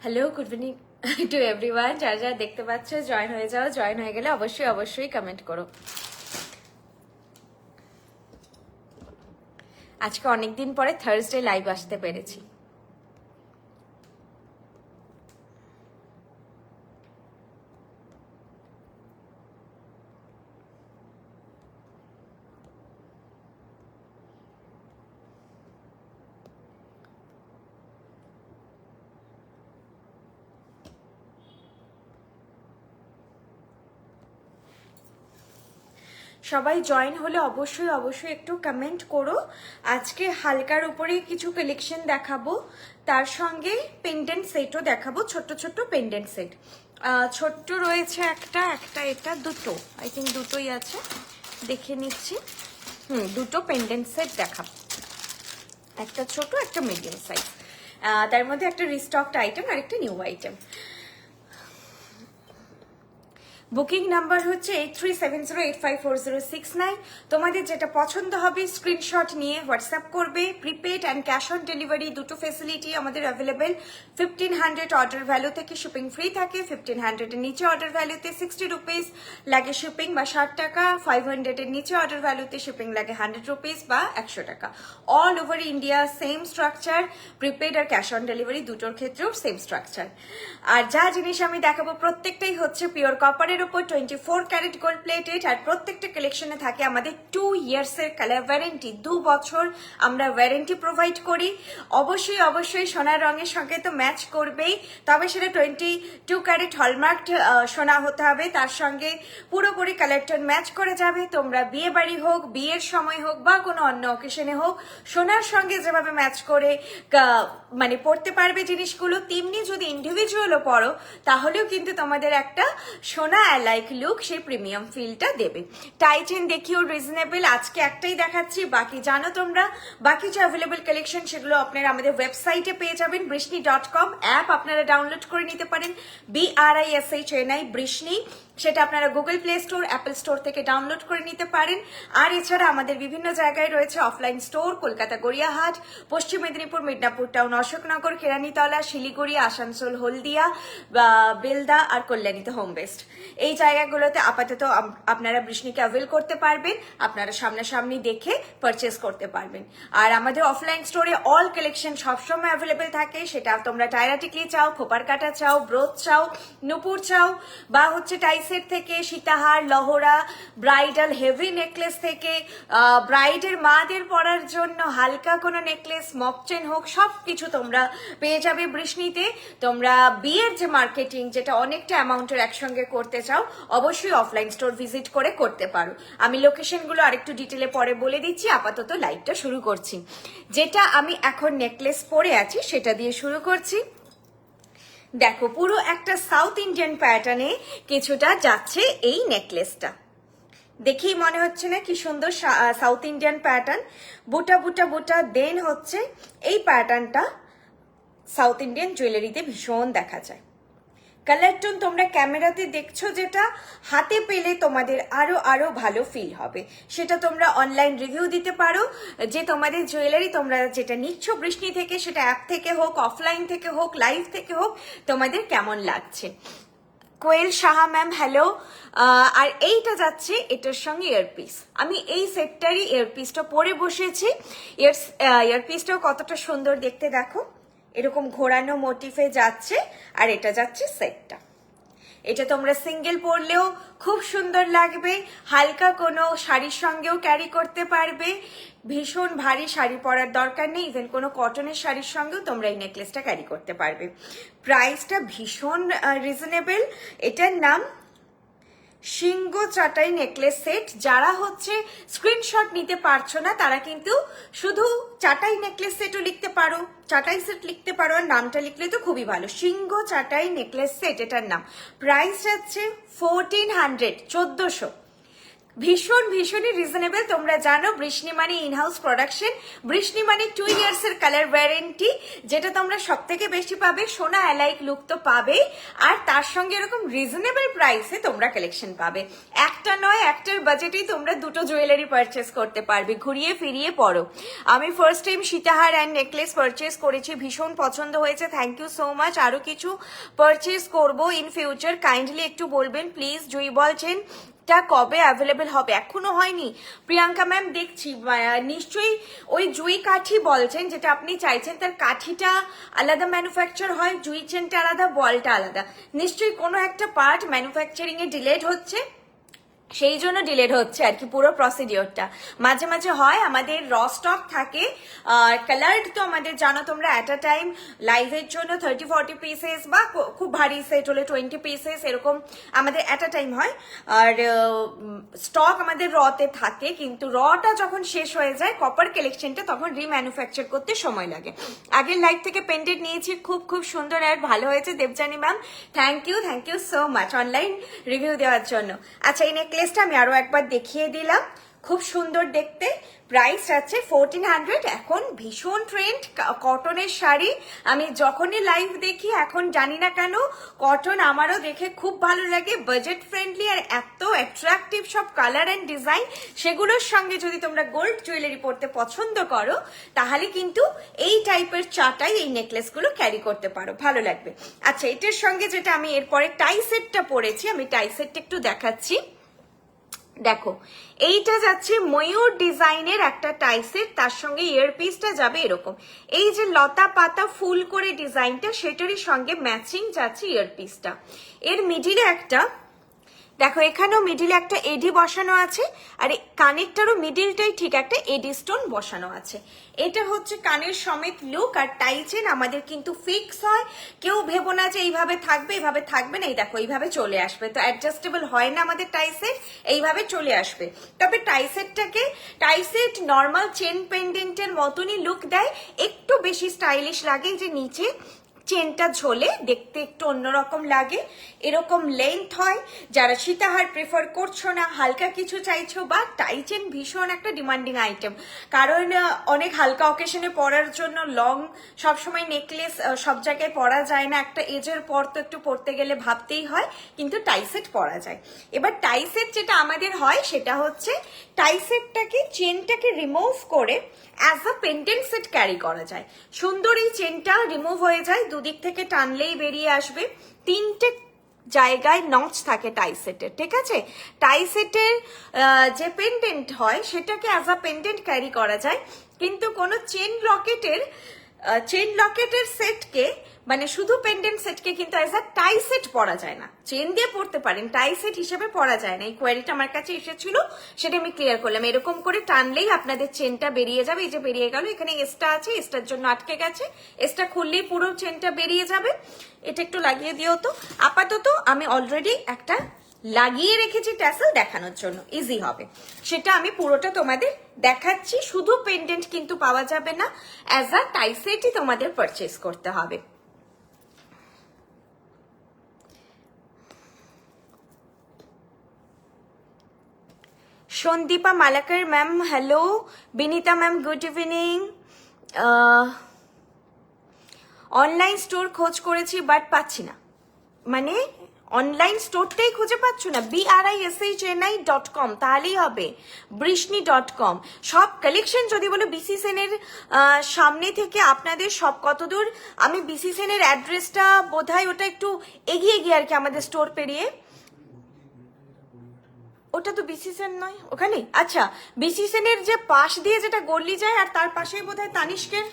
Hello, good evening to everyone. যারা যারা দেখতে পাচ্ছ জয়েন হয়ে যাও। জয়েন হয়ে গেলে অবশ্যই অবশ্যই কমেন্ট করো। আজকে অনেকদিন পরে থার্সডে লাইভ আসতে পেরেছি। সবাই জয়েন হলে অবশ্যই অবশ্যই একটু কমেন্ট করো। আজকে হালকার উপরে কিছু কালেকশন দেখাবো, তার সঙ্গে পেন্ডেন্ট সেটও দেখাবো। ছোট্ট ছোট্ট পেন্ডেন্ট সেট ছোট্ট রয়েছে একটা এটা দুটো, আই থিঙ্ক দুটোই আছে, দেখে নিচ্ছি। দুটো পেন্ডেন্ট সেট দেখাবো, একটা ছোট একটা মিডিয়াম সাইজ, তার মধ্যে একটা রিস্টকড আইটেম আর একটা নিউ আইটেম। বুকিং নাম্বার হচ্ছে 8370854069। তোমাদের যেটা পছন্দ হবে স্ক্রিনশট নিয়ে হোয়াটসঅ্যাপ করবে। Prepaid and cash on delivery দুটো ফেসিলিটি আমাদের অ্যাভেলেবেল। 1500 অর্ডার ভ্যালু থেকে শিপিং ফ্রি থাকে। 1500 এর নিচে অর্ডার ভ্যালুতে 60 রুপিস লাগে শিপিং বা 60 টাকা। 500 এর নিচে অর্ডার ভ্যালুতে শিপিং লাগে 100 রুপিস বা 100 টাকা। All over India same structure, prepaid আর ক্যাশ অন ডেলিভারি দুটোর ক্ষেত্রেও সেম স্ট্রাকচার। আর যা জিনিস আমি দেখাবো প্রত্যেকটাই হচ্ছে পিওর কপারের উপর 24 ক্যারেট গোল্ড প্লেটেড। আর প্রত্যেকটা কালেকশনে থাকে আমাদের 2 ইয়ার্স এর কালার ওয়ারেন্টি, 2 বছর আমরা ওয়ারেন্টি প্রোভাইড করি। অবশ্যই অবশ্যই সোনার রঙের সঙ্গে তো ম্যাচ করবেই, তবে সেটা 22 ক্যারেট হলমার্ক সোনা হতে হবে। তার সঙ্গে পুরোপুরি কালারটা ম্যাচ করে যাবে। তোমরা বিয়ে বাড়ি হোক, বিয়ের সময় হোক বা কোনো অন্য অকেশনে হোক, সোনার সঙ্গে যেভাবে ম্যাচ করে মানে পড়তে পারবে জিনিসগুলো, তেমনি যদি ইন্ডিভিজুয়ালও পড়ো তাহলেও কিন্তু তোমাদের একটা সোনা অ্যালাইক লুক, সেই প্রিমিয়াম ফিলটা দেবে। টাইটেন দেখিও রিজনেবল, আজকে একটাই দেখাচ্ছি, বাকি জানো তোমরা। বাকি যে অ্যাভেলেবল কালেকশন সেগুলো আপনারা আমাদের ওয়েবসাইটে পেয়ে যাবেন, বৃষ্ণি.com। অ্যাপ আপনারা ডাউনলোড করে নিতে পারেন, BRISHNI বৃষ্ণি। সেটা আপনারা Google play store, Apple store থেকে ডাউনলোড করে নিতে পারেন। আর এছাড়া আমাদের বিভিন্ন জায়গায় রয়েছে অফলাইন স্টোর, কলকাতা গড়িয়াহাট, পশ্চিম মেদিনীপুর মিদনাপুর টাউন, অশোকনগর, কেরানীতলা, শিলিগুড়ি, আসানসোল, হলদিয়া, বেলদা আর কল্যাণীতে হোম বেস্ট। এই জায়গাগুলোতে আপাতত আপনারা বৃষ্ণিকে অ্যাভেল করতে পারবেন, আপনারা সামনাসামনি দেখে পারচেস করতে পারবেন। আর আমাদের অফলাইন স্টোরে অল কালেকশন সবসময় অ্যাভেলেবেল থাকে, সেটা তোমরা টায়রা টিকলি চাও, খোপার কাটা চাও, ব্রোচ চাও, নুপুর চাও, বা হচ্ছে টাইসেট থেকে সীতাহার, লহরা, ব্রাইডাল হেভি নেকলেস থেকে ব্রাইডের মাদের পরার জন্য হালকা কোনো নেকলেস, মক চেন হোক, সব কিছু তোমরা পেয়ে যাবে বৃষ্ণিতে। তোমরা বিয়ের যে মার্কেটিং, যেটা অনেকটা অ্যামাউন্টের একসঙ্গে করতে চাও, অবশ্যই অফলাইন স্টোর ভিজিট করে করতে পারো। আমি লোকেশনগুলো আরেকটু ডিটেলে পরে বলে দিচ্ছি, আপাতত লাইভটা শুরু করছি। যেটা আমি এখন নেকলেস পরে আছি সেটা দিয়ে শুরু করছি। দেখো, পুরো একটা সাউথ ইন্ডিয়ান প্যাটার্নে কিছুটা যাচ্ছে এই নেকলেসটা। দেখেই মনে হচ্ছে না কি সুন্দর সাউথ ইন্ডিয়ান প্যাটার্ন। বুটা বুটা বুটা দেন হচ্ছে এই প্যাটার্নটা সাউথ ইন্ডিয়ান জুয়েলারিতে ভীষণ দেখা যায়। কালার টোন তোমরা ক্যামেরাতে দেখছো, যেটা হাতে পেলে তোমাদের আরো আরো ভালো ফিল হবে। সেটা তোমরা অনলাইন রিভিউ দিতে পারো, যে তোমাদের জুয়েলারি তোমরা যেটা নিচ্ছ বৃষ্ণি থেকে, সেটা অ্যাপ থেকে হোক, অফলাইন থেকে হোক, লাইভ থেকে হোক, তোমাদের কেমন লাগছে। কোয়েল সাহা ম্যাম হ্যালো। আর এইটা যাচ্ছে এটার সঙ্গে ইয়ারপিস। আমি এই সেটটারই ইয়ারপিসটা পরে বসেছি। ইয়ারপিসটাও কতটা সুন্দর দেখতে দেখো, এরকম ঘোরানো মোটিফে যাচ্ছে। আর এটা যাচ্ছে সেটটা। এটা তোমরা সিঙ্গেল পরলেও খুব সুন্দর লাগবে, হালকা কোনো শাড়ির সঙ্গেও ক্যারি করতে পারবে। ভীষণ ভারী শাড়ি পরার দরকার নেই, ইভেন কোনো কটনের শাড়ির সঙ্গেও তোমরা এই নেকলেসটা ক্যারি করতে পারবে। প্রাইসটা ভীষণ রিজনেবল। এটার নাম সিংহ চাটাই নেকলেস সেট। যারা হচ্ছে স্ক্রিনশট নিতে পারছো না, তারা কিন্তু শুধু চাটাই নেকলেস সেটও লিখতে পারো, চাটাই সেট লিখতে পারো, আর নামটা লিখলে তো খুবই ভালো, সিংহ চাটাই নেকলেস সেট এটার নাম। প্রাইস যাচ্ছে 1400, 1400। ভীষণ ভীষণই রিজনেবল। তোমরা জানো বৃষ্ণি মানে ইনহাউস প্রোডাকশন, বৃষ্ণি মানে 2 years এর কালার ওয়ারেন্টি, যেটা তোমরা সব থেকে বেশি পাবে। সোনা অ্যালাইক লুক তো পাবে, আর তার সঙ্গে এরকম রিজনেবল প্রাইসে তোমরা কালেকশন পাবে। একটা নয়, একটার বাজেটেই তোমরা দুটো জুয়েলারি পারচেস করতে পারবে, ঘুরিয়ে ফিরিয়ে পরো। আমি ফার্স্ট টাইম সীতাহার অ্যান্ড নেকলেস পারচেস করেছি, ভীষণ পছন্দ হয়েছে, থ্যাংক ইউ সো মাচ। আরো কিছু পারচেস করবো ইন ফিউচার, কাইন্ডলি একটু বলবেন প্লিজ। জুই বলছেন কবে অ্যাভেলেবেল হবে? এখনো হয়নি প্রিয়াঙ্কা ম্যাম, দেখছি। নিশ্চয়ই ওই জুই কাঠি বলছেন, যেটা আপনি চাইছেন, তার কাঠিটা আলাদা ম্যানুফ্যাকচার হয়, জুই চেনটা আলাদা, বলটা আলাদা। নিশ্চয়ই কোনো একটা পার্ট ম্যানুফ্যাকচারিং এ ডিলেড হচ্ছে, সেই জন্য ডিলেড হচ্ছে আর কি পুরো প্রসিডিওরটা। মাঝে মাঝে হয়, আমাদের র স্টক থাকে, আর কালার্ড তো আমাদের জানো তোমরা, অ্যাট আ টাইম লাইভের জন্য 30-40 পিসেস, বা খুব ভারী সেট হলে 20 পিসেস, এরকম আমাদের অ্যাট আ টাইম হয়। আর স্টক আমাদের রতে থাকে, কিন্তু রটা যখন শেষ হয়ে যায় কপার কালেকশনটা, তখন রিম্যানুফ্যাকচার করতে সময় লাগে। আগের লাইভ থেকে পেন্ডেন্ট নিয়েছি, খুব খুব সুন্দর আর ভালো হয়েছে Debjani ma'am, thank you so much online review দেওয়ার জন্য। আচ্ছা, এই নেকলেসটা আমি আরো একবার দেখিয়ে দিলাম, খুব সুন্দর দেখতে। প্রাইস আছে 1400। এখন ভীষণ ট্রেন্ড কটনের শাড়ি, আমি যখনই লাইভ দেখি, এখন জানি না কেন কটন আমারও দেখে খুব ভালো লাগে, বাজেট ফ্রেন্ডলি, আর এত অ্যাট্রাকটিভ সব কালার অ্যান্ড ডিজাইন। সেগুলোর সঙ্গে যদি তোমরা গোল্ড জুয়েলারি পরতে পছন্দ করো, তাহলে কিন্তু এই টাইপের চাটাই এই নেকলেসগুলো ক্যারি করতে পারো, ভালো লাগবে। আচ্ছা, এটার সঙ্গে যেটা আমি এরপরে টাই সেটটা পরেছি, আমি টাই সেটটা একটু দেখাচ্ছি। দেখো, এইটা যাচ্ছে ময়ূর ডিজাইনের একটা টাই সেট, তার সঙ্গে ইয়ারপিসটা যাবে এরকম, এই যে লতা পাতা ফুল করে ডিজাইনটা, সেটারই সঙ্গে ম্যাচিং যাচ্ছে ইয়ারপিসটা। এর মিডিলে একটা, দেখো এখানেও মিডিলে একটা এডি বসানো আছে, আর কানেরটারও মিডিলটাই ঠিক একটা এডি স্টোন বসানো আছে। এটা হচ্ছে কানের সমেত লুক। আর টাই চেন আমাদের কিন্তু ফিক্স হয়, কেউ ভেবো না যে এইভাবে থাকবে এইভাবে থাকবে না, এই দেখো এইভাবে চলে আসবে, তো অ্যাডজাস্টেবল হয় না আমাদের টাই সেট, এইভাবে চলে আসবে। তবে টাই সেট নর্মাল চেন পেন্ডেন্টের মতনই লুক দেয়, একটু বেশি স্টাইলিশ লাগে, যে নিচে চেনটা ঝোলে দেখতে একটু অন্যরকম লাগে, এরকম লেন্থ হয়। যারা সীতাহার প্রেফার করছো না, হালকা কিছু চাইছো, বা টাই চেন ভীষণ একটা ডিমান্ডিং আইটেম, কারণ অনেক হালকা অকেশনে পরার জন্য লং সবসময় নেকলেস সব জায়গায় পরা যায় না, একটা এজের পর তো একটু পরতে গেলে ভাবতেই হয়, কিন্তু টাই সেট পরা যায়। এবার টাই সেট যেটা আমাদের হয়, সেটা হচ্ছে টাই সেটটাকে, চেনটাকে রিমুভ করে as a pendant set carry করা যায়। সুন্দর এই চেনটা রিমুভ হয়ে যায়, দুদিক থেকে টানলেই বেরিয়ে আসবে। 3টে জায়গায় নচ থাকে টাই সেটের, ঠিক আছে? টাই সেটের যে পেন্ডেন্ট হয়, সেটাকে অ্যাজ আ পেন্ডেন্ট ক্যারি করা যায়, কিন্তু কোনো চেন লকেটের সেটকে, মানে শুধু পেন্ডেন্ট সেটকে কিন্তু অ্যাজ আ টাই সেট পরা যায় না। চেন দিয়ে পড়তে পারেন, টাই সেট হিসেবে পরা যায় না। এই কোয়ারিটা আমার কাছে এসেছিল, সেটা আমি ক্লিয়ার করলাম। এরকম করে টানলেই আপনাদের চেনটা বেরিয়ে যাবে, এই যে বেরিয়ে গেল, এখানে এসটা আছে, এসটার জন্য আটকে গেছে, এসটা খুললেই পুরো চেনটা বেরিয়ে যাবে। এটা একটু লাগিয়ে দিও তো। আপাতত আমি অলরেডি একটা লাগিয়ে রেখেছি ট্যাসেল, দেখানোর জন্য ইজি হবে, সেটা আমি পুরোটা তোমাদের দেখাচ্ছি। শুধু পেন্ডেন্ট কিন্তু পাওয়া যাবে না, অ্যাজ আ টাই সেটই তোমাদের পারচেস করতে হবে। Sandipa Malakar ma'am hello, Binita ma'am good evening. Online store খোঁজ করেছি বাট পাচ্ছি না, মানে অনলাইন স্টোরটাই খুঁজে পাচ্ছ না? BRISHNI.com, তাহলেই হবে, বৃষ্ণি.com। সব কালেকশন যদি বলো বিসি সেনের সামনে থেকে আপনাদের সব কতদূর, আমি বিসি সেনের অ্যাড্রেসটা বোধহয় ওটা একটু এগিয়ে গিয়ে আর কি, আমাদের স্টোর পেরিয়ে। ওটা তো বিসি সেন নয়, ওখানে আচ্ছা, বিসি সেনের যে পাশ দিয়ে যেটা গল্লি যায়, আর তার পাশেই বোধহয় তানিষ্কের,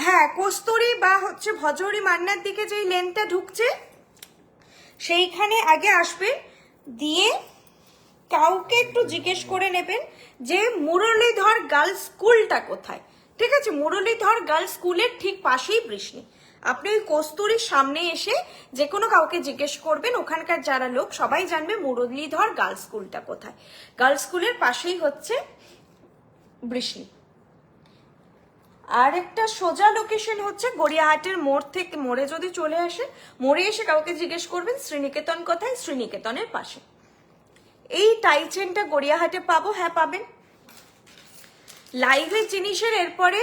হ্যাঁ কস্তুরী বা হচ্ছে ভজহরি মান্নার দিকে যেই লেনটা ঢুকছে, সেইখানে আগে আসবেন, দিয়ে কাউকে একটু জিজ্ঞেস করে নেবেন যে মুরলীধর গার্লস স্কুলটা কোথায়, ঠিক আছে? মুরলীধর গার্লস স্কুলের ঠিক পাশেই বৃষ্ণি। আপনি ওই কস্তুরীর সামনে এসে যে কোনো কাউকে জিজ্ঞেস করবেন, ওখানকার যারা লোক সবাই জানবে মুরলীধর গার্লস স্কুলটা কোথায়। গার্লস স্কুলের পাশেই হচ্ছে বৃষ্ণি। আর একটা সোজা লোকেশন হচ্ছে গড়িয়াহাটের মোড় থেকে, মোড়ে যদি চলে আসে, মোড়ে এসে কাউকে জিজ্ঞেস করবেন শ্রীনিকেতন কোথায়, শ্রীনিকেতনের পাশে। এই টাই চেনটা গড়িয়াহাটে পাবো? হ্যাঁ পাবেন। লাইভের জিনিসের এরপরে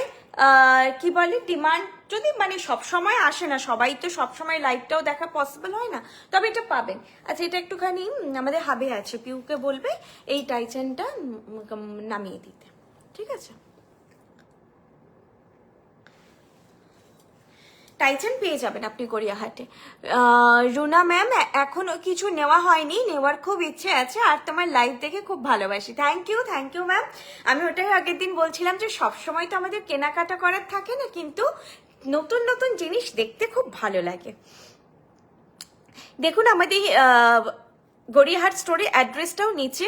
কি বলে ডিমান্ড যদি মানে সব সময় আসে না, সবাই তো সব সময় লাইভটাও দেখা পসিবল হয় না, তবে এটা পাবেন। আচ্ছা এটা একটুখানি আমাদের হাবে আছে, পিউকে বলবে এই টাইচেনটা নামিয়ে দিতে, ঠিক আছে? টাইচেন পেয়ে যাবেন আপনি গড়িয়াহাটে। রুনা ম্যাম এখনো কিছু নেওয়া হয়নি, নেওয়ার খুব ইচ্ছে আছে, আর তোমার লাইভ দেখে খুব ভালোবাসি। Thank you ma'am. আমি ওটাই আগের দিন বলছিলাম যে সবসময় তো আমাদের কেনাকাটা করার থাকে না, কিন্তু নতুন নতুন জিনিস দেখতে খুব ভালো লাগে। দেখুন আমাদের গড়িয়াহাট স্টোরে অ্যাড্রেসটাও নিচে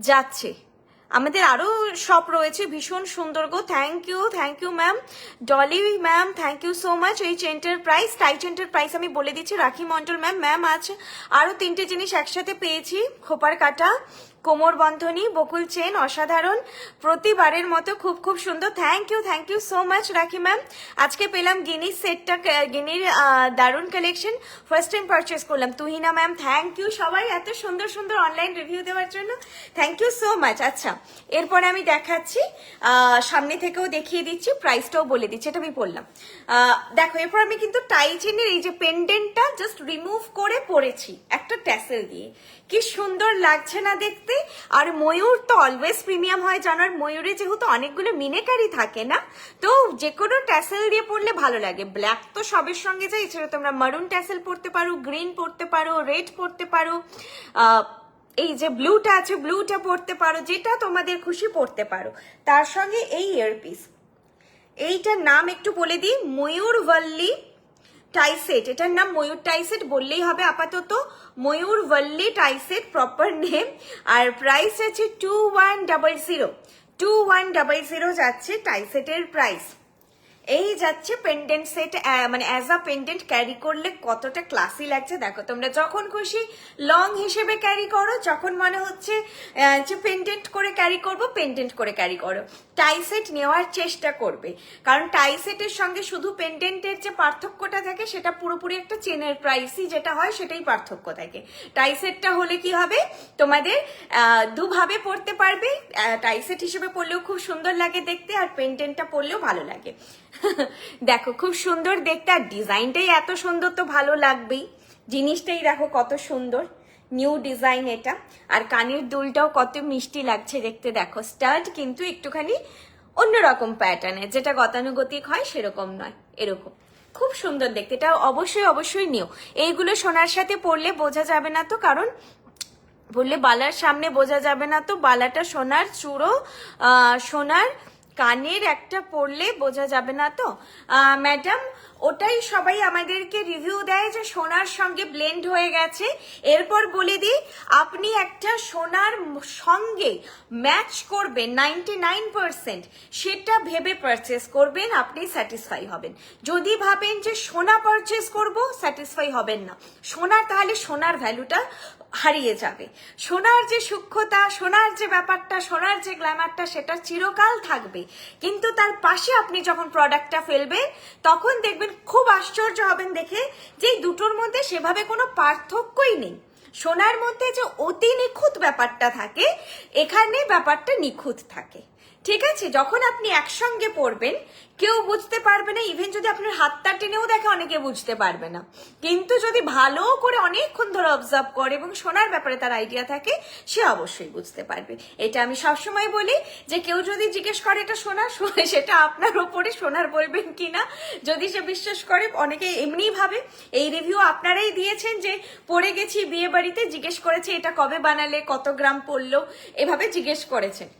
যাচ্ছে, আমাদের আরো শপ রয়েছে ভীষণ সুন্দর গো। Thank you ma'am. Dolly ma'am thank you so much. এই চেনটার প্রাইস, টাই চেনটার প্রাইস আমি বলে দিচ্ছি। রাখি মন্ডল ম্যাম আছে, আরো 3টে জিনিস একসাথে পেয়েছি, খোপার কাটা, কোমর বন্ধনী, বকুল চেন, অসাধারণ, প্রতিবারের মতো খুব খুব সুন্দর। থ্যাংক ইউ সো মাচ রাখি ম্যাম। আজকে পেলাম গিনির সেটটা, গিনির দারুণ কালেকশন, ফার্স্ট টাইম পারচেস করলাম। তুহিনা ম্যাম থ্যাংক ইউ, সবাই এত সুন্দর সুন্দর অনলাইন রিভিউ দেওয়ার জন্য থ্যাংক ইউ সো মাচ। আচ্ছা এরপরে আমি দেখাচ্ছি, সামনে থেকেও দেখিয়ে দিচ্ছি, প্রাইসটাও বলে দিচ্ছি, এটা আমি বললাম। দেখো এরপর আমি কিন্তু টাই চেনের এই যে পেন্ডেন্টটা জাস্ট রিমুভ করে পরেছি একটা ট্যাসেল দিয়ে, কি সুন্দর লাগছে না দেখতে। আর ময়ূর তো অলওয়েজ প্রিমিয়াম হয়, জানার ময়ূরে যেহেতু অনেকগুলো মিনেকারি থাকে না, তো যে কোনো ট্যাসেল দিয়ে পরলে ভালো লাগে। ব্ল্যাক তো সবের সঙ্গে যায়, এছাড়া তোমরা মারুন ট্যাসেল পরতে পারো, গ্রিন পরতে পারো, রেড পরতে পারো, এই যে ব্লুটা আছে ব্লুটা পরতে পারো, যেটা তোমাদের খুশি পরতে পারো। তার সঙ্গে এই ইয়ারপিস, এইটার নাম একটু বলে দিই, ময়ূরবল্লী টাইসেট, এটার নাম ময়ূর টাইসেট বললেই হবে আপাতত, ময়ূরবল্লী টাইসেট প্রপার নেম। আর প্রাইস আছে 2100 যাচ্ছে টাইসেটের প্রাইস। এই যাচ্ছে পেন্ডেন্ট সেট, মানে অ্যাজ আ পেন্ডেন্ট ক্যারি করলে কতটা ক্লাসি লাগছে দেখো। তোমরা যখন খুশি লং হিসেবে ক্যারি করো, যখন মনে হচ্ছে যে পেন্ডেন্ট করে ক্যারি করবো, পেন্ডেন্ট করে ক্যারি করো। টাই সেট নেওয়ার চেষ্টা করবে, কারণ টাই সেটের সঙ্গে শুধু পেন্ডেন্টের যে পার্থক্যটা থাকে সেটা পুরোপুরি একটা চেনের প্রাইসই যেটা হয় সেটাই পার্থক্য থাকে। টাই সেটটা হলে কি হবে, তোমাদের দুভাবে পরতে পারবে, টাই সেট হিসেবে পরলেও খুব সুন্দর লাগে দেখতে, আর পেন্ডেন্টটা পরলেও ভালো লাগে। দেখো খুব সুন্দর দেখতে, আর ডিজাইনটাই এত সুন্দর তো ভালো লাগবেই। জিনিসটাই দেখো কত সুন্দর, নিউ ডিজাইন এটা, আর কানের দুলটাও কত মিষ্টি লাগছে দেখতে। দেখো স্টাড কিন্তু একটুখানি অন্যরকম প্যাটার্নের, যেটা গতানুগতিক হয় সেরকম নয়, এরকম খুব সুন্দর দেখতে। এটা অবশ্যই নিও। এইগুলো সোনার সাথে পরলে বোঝা যাবে না তো, কারণ বললে বালার সামনে বোঝা যাবে না তো, বালাটা সোনার, চূড়ো সোনার, কানের একটা পরলে বোঝা যাবে না তো ম্যাডাম। ওটাই সবাই আমাদেরকে রিভিউ দেয় যে সোনার সঙ্গে ব্লেন্ড হয়ে গেছে। এরপর বলে দিই, আপনি একটা সোনার সঙ্গে ম্যাচ করবেন 99%, সেটা ভেবে পারচেস করবেন, আপনি স্যাটিসফাই হবেন। যদি ভাবেন যে সোনা পারচেস করব, স্যাটিসফাই হবেন না। সোনার তাহলে সোনার ভ্যালুটা হারিয়ে যাবে। সোনার যে সূক্ষ্মতা, সোনার যে ব্যাপারটা, সোনার যে গ্ল্যামারটা, সেটা চিরকাল থাকবে, কিন্তু তার পাশে আপনি যখন প্রোডাক্টটা ফেলবেন তখন দেখবেন খুব আশ্চর্য হবেন দেখে যে দুটোর মধ্যে সেভাবে কোনো পার্থক্যই নেই। সোনার মধ্যে যে অতি নিখুঁত ব্যাপারটা থাকে, এখানে ব্যাপারটা নিখুঁত থাকে, ঠিক আছে? যখন আপনি একসঙ্গে পরবেন কেউ বুঝতে পারবে না, ইভেন যদি আপনার হাতটা টেনেও দেখে অনেকে বুঝতে পারবে না, কিন্তু যদি ভালো করে অনেকক্ষণ ধরে অবজার্ভ করে এবং সোনার ব্যাপারে তার আইডিয়া থাকে, সে অবশ্যই বুঝতে পারবে। এটা আমি সবসময় বলি যে কেউ যদি জিজ্ঞেস করে এটা সোনা, সেটা আপনার ওপরে, সোনার বলবেন কিনা। যদি সে বিশ্বাস করে, অনেকে এমনি ভাবে, এই রিভিউ আপনারাই দিয়েছেন যে পরে গেছি বিয়ে বাড়িতে, জিজ্ঞেস করেছে এটা কবে বানালে, কত গ্রাম পড়লো, এভাবে জিজ্ঞেস করেছেন,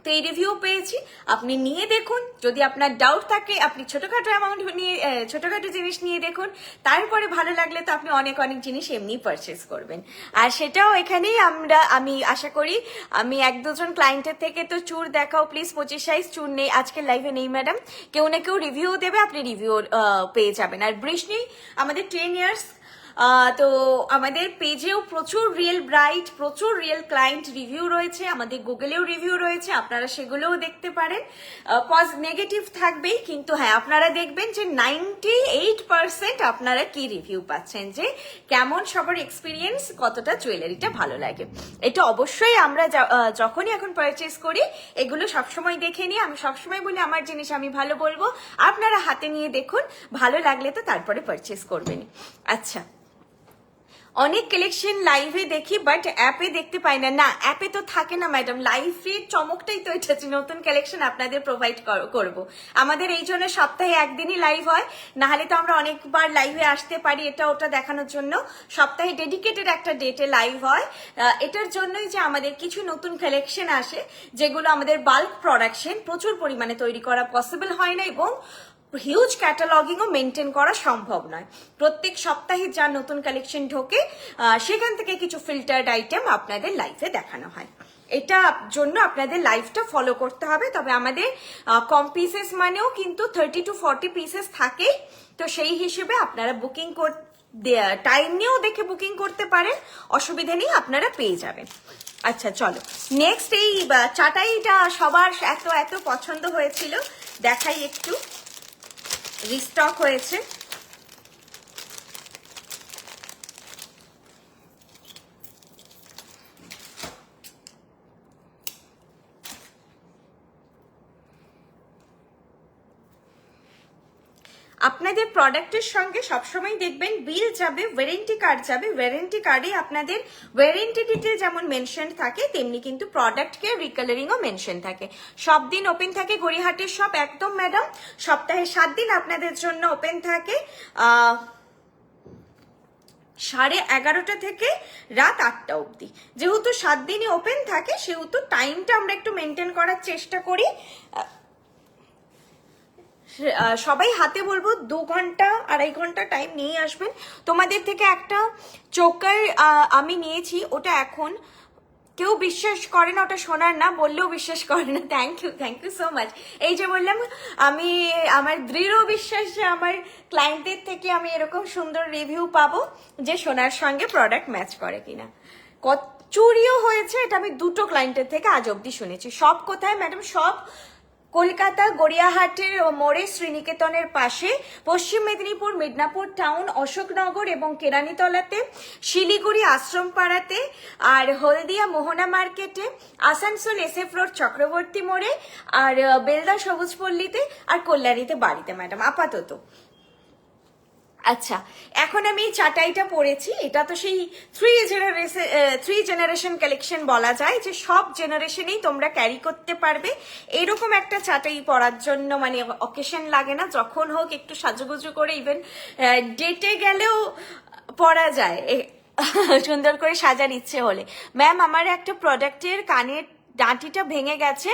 তো এই রিভিউ পেয়েছি, আপনি নিয়ে দেখুন। যদি আপনার ডাউট থাকে আপনি ছোটখাটো অ্যামাউন্ট নিয়ে, ছোটখাটো জিনিস নিয়ে দেখুন, তারপরে ভালো লাগলে তো আপনি অনেক জিনিস এমনি পারচেস করবেন। আর সেটাও এখানেই আমি আশা করি, আমি 1-2 জন ক্লায়েন্টের থেকে তো চুর দেখাও প্লিজ, 25 সাইজ চুর নেই আজকের লাইভে নেই ম্যাডাম, কেউ না কেউ রিভিউ দেবে, আপনি রিভিউ পেয়ে যাবেন। আর বৃষ্ণি আমাদের 10 ইয়ার্স তো আমাদের পেজেও প্রচুর রিয়েল ব্রাইট, প্রচুর রিয়েল ক্লায়েন্ট রিভিউ রয়েছে, আমাদের গুগলেও রিভিউ রয়েছে, আপনারা সেগুলোও দেখতে পারেন। নেগেটিভ থাকবেই, কিন্তু হ্যাঁ আপনারা দেখবেন যে 98% আপনারা কি রিভিউ পাচ্ছেন, যে কেমন সবার এক্সপিরিয়েন্স, কতটা জুয়েলারিটা ভালো লাগে। এটা অবশ্যই আমরা যখনই এখন পারচেস করি এগুলো সবসময় দেখে নিই। আমি সবসময় বলি আমার জিনিস আমি ভালো বলবো, আপনারা হাতে নিয়ে দেখুন, ভালো লাগলে তো তারপরে পারচেস করবেন। আচ্ছা, অনেক কালেকশন লাইভে দেখি বাট অ্যাপে দেখতে পাই না। না, অ্যাপে তো থাকে না ম্যাডাম, লাইভে চমকটাই তো এটা, নতুন কালেকশন আপনাদের প্রোভাইড করব। আমাদের এই জন্য সপ্তাহে একদিনই লাইভ হয়, নাহলে তো আমরা অনেকবার লাইভে আসতে পারি এটা ওটা দেখানোর জন্য। সপ্তাহে ডেডিকেটেড একটা ডেটে লাইভ হয়, এটার জন্যই যে আমাদের কিছু নতুন কালেকশন আসে যেগুলো আমাদের বাল্ক প্রোডাকশন প্রচুর পরিমাণে তৈরি করা পসিবল হয় না, এবং হিউজ ক্যাটালগিংও মেনটেন করা সম্ভব নয়। প্রত্যেক সপ্তাহে যা নতুন কালেকশন ঢোকে সেখান থেকে কিছু ফিল্টার্ড আইটেম আপনাদের লাইভে দেখানো হয়। এটা জন্য আপনাদের লাইভটা ফলো করতে হবে। তবে আমাদের কম পিসেস মানেও কিন্তু 30 to 40 পিসেস থাকে, তো সেই হিসেবে আপনারা বুকিং টাইম নিয়েও দেখে বুকিং করতে পারেন, অসুবিধা নেই, আপনারা পেয়ে যাবেন। আচ্ছা চলো নেক্সট, এই চাটাইটা সবার এত এত পছন্দ হয়েছিল, দেখাই একটু, রিস্টক হয়েছে। আপনাদের প্রোডাক্টের সঙ্গে সবসময় দেখবেন বিল যাবে, ওয়ারেন্টি কার্ড যাবে, ওয়ারেন্টি কার্ডে আপনাদের ওয়ারেন্টি ডিটেল যেমন মেনশন থাকে তেমনি কিন্তু প্রোডাক্ট কেয়ার রিকালারিংও মেনশন থাকে। সব দিন ওপেন থাকে গড়িয়াহাটের শপ, একদম ম্যাডাম, সপ্তাহে 7 দিন আপনাদের জন্য ওপেন থাকে, 11:30 থেকে রাত 8টা অবধি। যেহেতু 7 দিনই ওপেন থাকে সেহেতু টাইমটা আমরা একটু মেনটেন করার চেষ্টা করি। সবাই হাতে বলবো 2 ঘন্টা 2.5 ঘন্টা টাইম নিয়ে আসবেন। তোমাদের থেকে একটা চোকার আমি নিয়েছি, ওটা এখন কেউ বিশ্বাস করে না, ওটা সোনার না, বললেও বিশ্বাস করে না। Thank you so much. এই যে বললাম, আমি আমার দৃঢ় বিশ্বাস যে আমার ক্লায়েন্টদের থেকে আমি এরকম সুন্দর রিভিউ পাবো যে সোনার সঙ্গে প্রোডাক্ট ম্যাচ করে কিনা। চুরিও হয়েছে, এটা আমি 2টো ক্লায়েন্টের থেকে আজ অব্দি শুনেছি। সব কোথায় ম্যাডাম? সব কলকাতা গড়িয়াহাটের মোড়ে শ্রীনিকেতনের পাশে, পশ্চিম মেদিনীপুর মিদনাপুর টাউন, অশোকনগর এবং কেরানীতলাতে, শিলিগুড়ি আশ্রমপাড়াতে, আর হলদিয়া মোহনা মার্কেটে, আসানসোল SF রোড চক্রবর্তী মোড়ে, আর বেলদা সবুজপল্লীতে, আর কল্যাণীতে বাড়িতে ম্যাডাম আপাতত। আচ্ছা, এখন আমি এই চাটাইটা পরেছি, এটা তো সেই 3 জেনারেশন কালেকশন বলা যায়, যে সব জেনারেশনেই তোমরা ক্যারি করতে পারবে। এরকম একটা চাটাই পরার জন্য মানে অকেশন লাগে না, যখন হোক একটু সাজুগুজু করে, ইভেন ডেটে গেলেও পরা যায় সুন্দর করে সাজার ইচ্ছে হলে। ম্যাম, আমার একটা প্রোডাক্টের কানের ডাঁটিটা ভেঙে গেছে,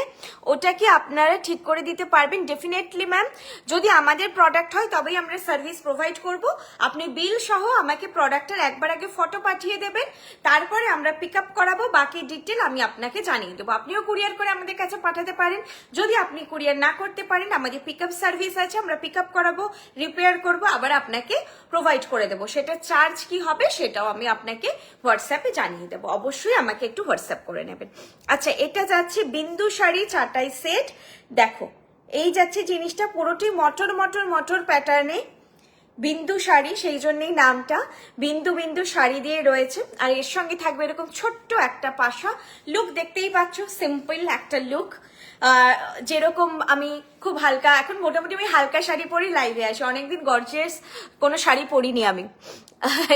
ওটা কি আপনারা ঠিক করে দিতে পারবেন? ডেফিনেটলি ম্যাম, যদি আমাদের প্রোডাক্ট হয় তবেই আমরা সার্ভিস প্রোভাইড করব। আপনি বিল সহ আমাকে প্রোডাক্টের একবার আগে ফটো পাঠিয়ে দেবেন, তারপরে আমরা পিক আপ করাবো, বাকি ডিটেল আমি আপনাকে জানিয়ে দেবো। আপনিও কুরিয়ার করে আমাদের কাছে পাঠাতে পারেন। যদি আপনি কুরিয়ার না করতে পারেন, আমাদের পিক আপ সার্ভিস আছে, আমরা পিক আপ করাবো, রিপেয়ার করবো, আবার আপনাকে প্রোভাইড করে দেবো। সেটা চার্জ কি হবে সেটাও আমি আপনাকে হোয়াটসঅ্যাপে জানিয়ে দেবো। অবশ্যই আমাকে একটু হোয়াটসঅ্যাপ করে নেবেন। আচ্ছা, এটা যাচ্ছে বিন্দু শাড়ি চাটাই সেট। দেখো, এই যাচ্ছে জিনিসটা পুরোটি মটর মটর মটর প্যাটার্নে বিন্দু শাড়ি, সেই জন্যই নামটা বিন্দু বিন্দু শাড়ি দিয়ে রয়েছে। আর এর সঙ্গে থাকবে এরকম ছোট্ট একটা পাশা। লুক দেখতেই পাচ্ছ, সিম্পল একটা লুক। যেরকম আমি খুব হালকা, এখন মোটামুটি আমি হালকা শাড়ি পরি, লাইভে আসি, অনেকদিন গর্জিয়াস কোনো শাড়ি পরিনি আমি।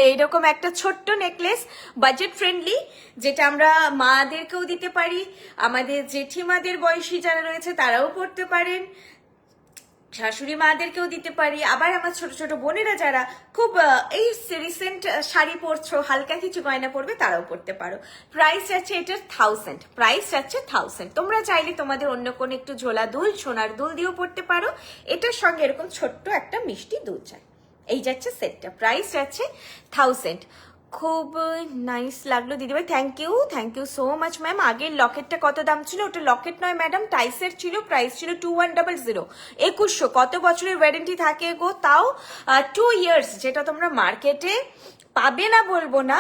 এইরকম একটা ছোট্ট নেকলেস, বাজেট ফ্রেন্ডলি, যেটা আমরা মাদেরকেও দিতে পারি, আমাদের জেঠিমাদের বয়সী যারা রয়েছে তারাও পরতে পারেন, শাশুড়ি মাদেরকেও দিতে পারি, আবার আমার ছোট ছোট বোনেরা যারা খুব এই রিসেন্ট শাড়ি পরছো, হালকা কিছু গয়না পরবে, তারাও পরতে পারো। প্রাইস যাচ্ছে এটার 1000, প্রাইস যাচ্ছে 1000। তোমরা চাইলে তোমাদের অন্য কোনো একটু ঝোলা দুল, সোনার দুল দিয়েও পরতে পারো। এটার সঙ্গে এরকম ছোট্ট একটা মিষ্টি দুল চাই। এই যাচ্ছে সেটটা, প্রাইস যাচ্ছে 1000। খুব নাইস লাগলো দিদিভাই, thank you so much ma'am. আগের লকেটটা কত দাম ছিল? ওটা লকেট নয় ম্যাডাম, টাইসের ছিল, প্রাইস ছিল 2100, 2100। কত বছরের ওয়ারেন্টি থাকে গো? তাও 2 ইয়ার্স, যেটা তোমরা মার্কেটে পাবে না বলবো না,